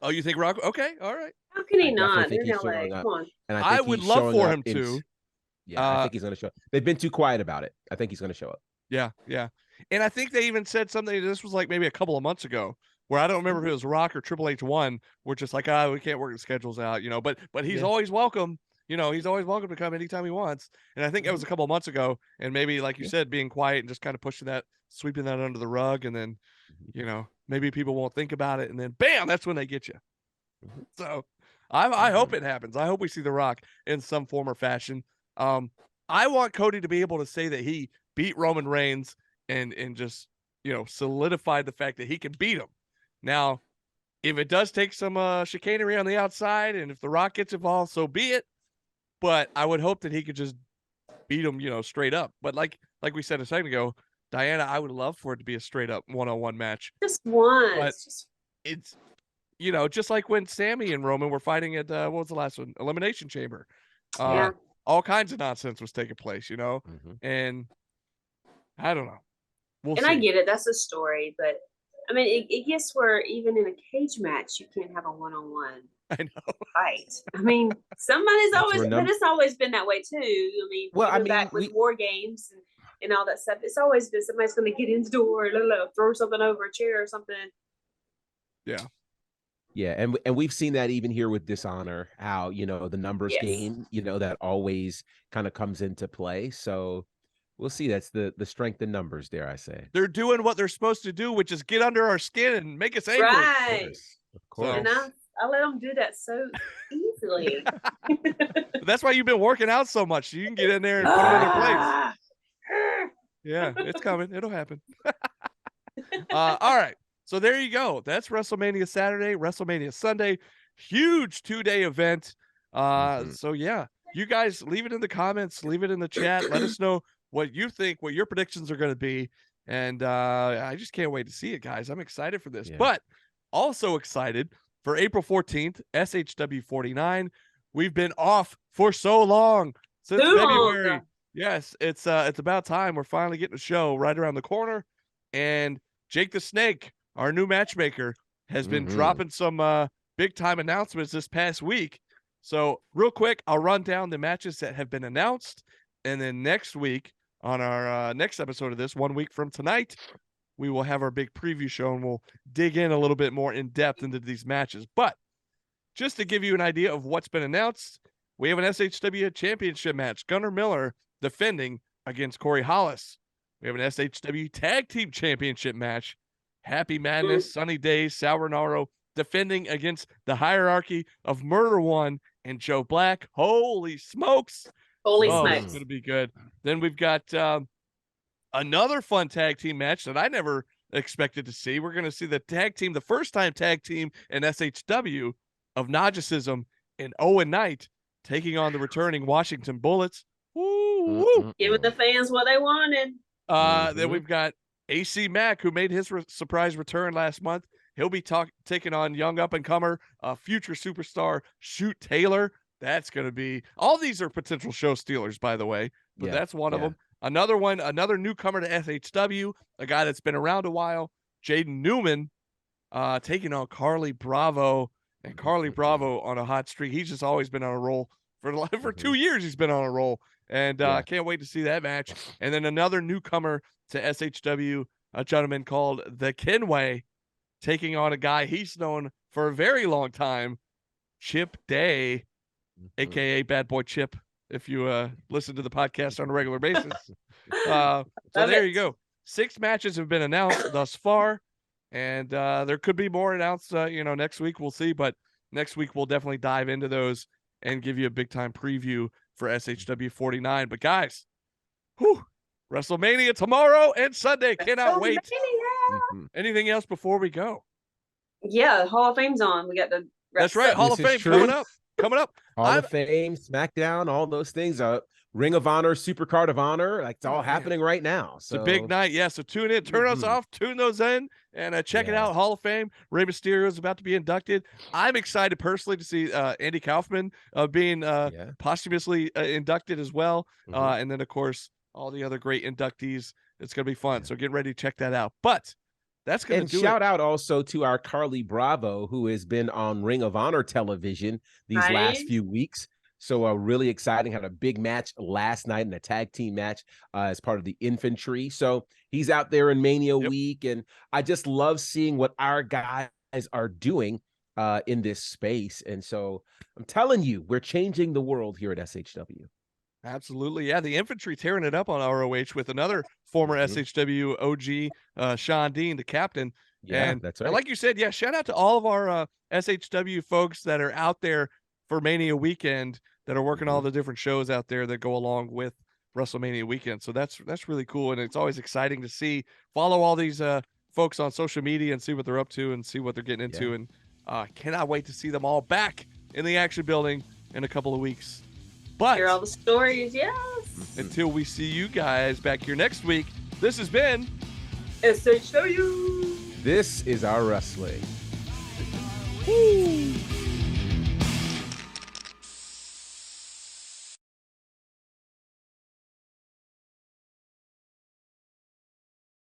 Oh, you think Rock? Okay, all right. How can he not? They're in LA. Come on. And I would love for him to. Yeah, I think he's going to show up. They've been too quiet about it. I think he's going to show up. Yeah. And I think they even said something, this was like maybe a couple of months ago, where I don't remember if it was Rock or Triple H won. We're just like, we can't work the schedules out, but he's always welcome. He's always welcome to come anytime he wants. And I think that was a couple of months ago. And maybe, like you said, being quiet and just kind of sweeping that under the rug. And then, maybe people won't think about it. And then bam, that's when they get you. So I hope it happens. I hope we see The Rock in some form or fashion. I want Cody to be able to say that he beat Roman Reigns and just, solidified the fact that he can beat him. Now, if it does take some chicanery on the outside, and if The Rock gets involved, so be it. But I would hope that he could just beat him, straight up. But like we said a second ago, Diana, I would love for it to be a straight up one-on-one match. Just once. But it's, just like when Sammy and Roman were fighting at what was the last one? Elimination Chamber. All kinds of nonsense was taking place, and I don't know. We'll see. I get it. That's a story, but I mean, it gets where even in a cage match, you can't have a one-on-one. I know. Right. I mean, somebody's That's always, where but it's always been that way too. I mean, Well, I even mean, back with war games and all that stuff, it's always been somebody's going to get in the door, throw something over a chair or something. Yeah. Yeah, and we've seen that even here with Dishonor, how, you know, the numbers Yes. game, you know, that always kind of comes into play. So we'll see. That's the strength in numbers, dare I say. They're doing what they're supposed to do, which is get under our skin and make us angry. Right. Of course. And I let them do that so easily. That's why you've been working out so much. So you can get in there and put them in their place. Yeah, it's coming. It'll happen. All right. So there you go. That's WrestleMania Saturday, WrestleMania Sunday. Huge 2-day event. So yeah, you guys leave it in the comments, leave it in the chat. Let us know what you think, what your predictions are going to be. And I just can't wait to see it, guys. I'm excited for this, but also excited for April 14th, SHW 49. We've been off for so long, since February. Yes, it's about time. We're finally getting a show right around the corner. And Jake the Snake, our new matchmaker, has been dropping some big time announcements this past week. So real quick, I'll run down the matches that have been announced. And then next week on our next episode of this, 1 week from tonight, we will have our big preview show and we'll dig in a little bit more in depth into these matches. But just to give you an idea of what's been announced, we have an SHW championship match. Gunnar Miller defending against Corey Hollis. We have an SHW tag team championship match. Happy Madness, Sunny Days, Sal Renaro defending against the hierarchy of Murder One and Joe Black. Holy smokes. Holy It's smokes. going to be good. Then we've got another fun tag team match that I never expected to see. We're going to see the tag team, the first time tag team in SHW of Nagicism and Owen Knight taking on the returning Washington Bullets. Woo! Giving the fans what they wanted. Then we've got AC Mack, who made his surprise return last month. He'll be taking on young up-and-comer, future superstar, Shoot Taylor. That's going to be – all these are potential show stealers, by the way, but that's one of them. Another one, another newcomer to SHW, a guy that's been around a while, Jaden Newman, taking on Carly Bravo. And Carly Bravo on a hot streak. He's just always been on a roll. For 2 years, he's been on a roll. And I can't wait to see that match. And then another newcomer to SHW, a gentleman called The Kenway, taking on a guy he's known for a very long time, Chip Day, a.k.a. Bad Boy Chip, if you listen to the podcast on a regular basis. So there you go. 6 matches have been announced thus far. And there could be more announced, next week. We'll see. But next week, we'll definitely dive into those and give you a big-time preview for SHW 49. But, guys, WrestleMania tomorrow and Sunday. Cannot wait. Anything else before we go? Yeah, Hall of Fame's on. We got the That's right. Hall of Fame coming up. Hall of Fame, SmackDown, all those things. Ring of Honor, Supercard of Honor. Like, it's all happening right now. So it's a big night. Yeah, so tune in. Turn us off. Tune those in. And check it out. Hall of Fame. Rey Mysterio is about to be inducted. I'm excited personally to see Andy Kaufman being posthumously inducted as well. And then, of course, all the other great inductees. It's going to be fun. So get ready to check that out. But that's going to do it. And shout out also to our Carly Bravo, who has been on Ring of Honor television these last few weeks. So really exciting. Had a big match last night in a tag team match as part of the infantry. So he's out there in Mania Week. And I just love seeing what our guys are doing in this space. And so I'm telling you, we're changing the world here at SHW. Absolutely. Yeah, the infantry tearing it up on ROH with another former SHW OG, Sean Dean, the captain. Yeah, that's right. And like you said, shout out to all of our SHW folks that are out there for Mania Weekend that are working all the different shows out there that go along with WrestleMania Weekend. So that's really cool. And it's always exciting to follow all these folks on social media and see what they're up to and see what they're getting into. And cannot wait to see them all back in the Action Building in a couple of weeks. But hear all the stories, until we see you guys back here next week, this has been SHW. This is our wrestling. Woo.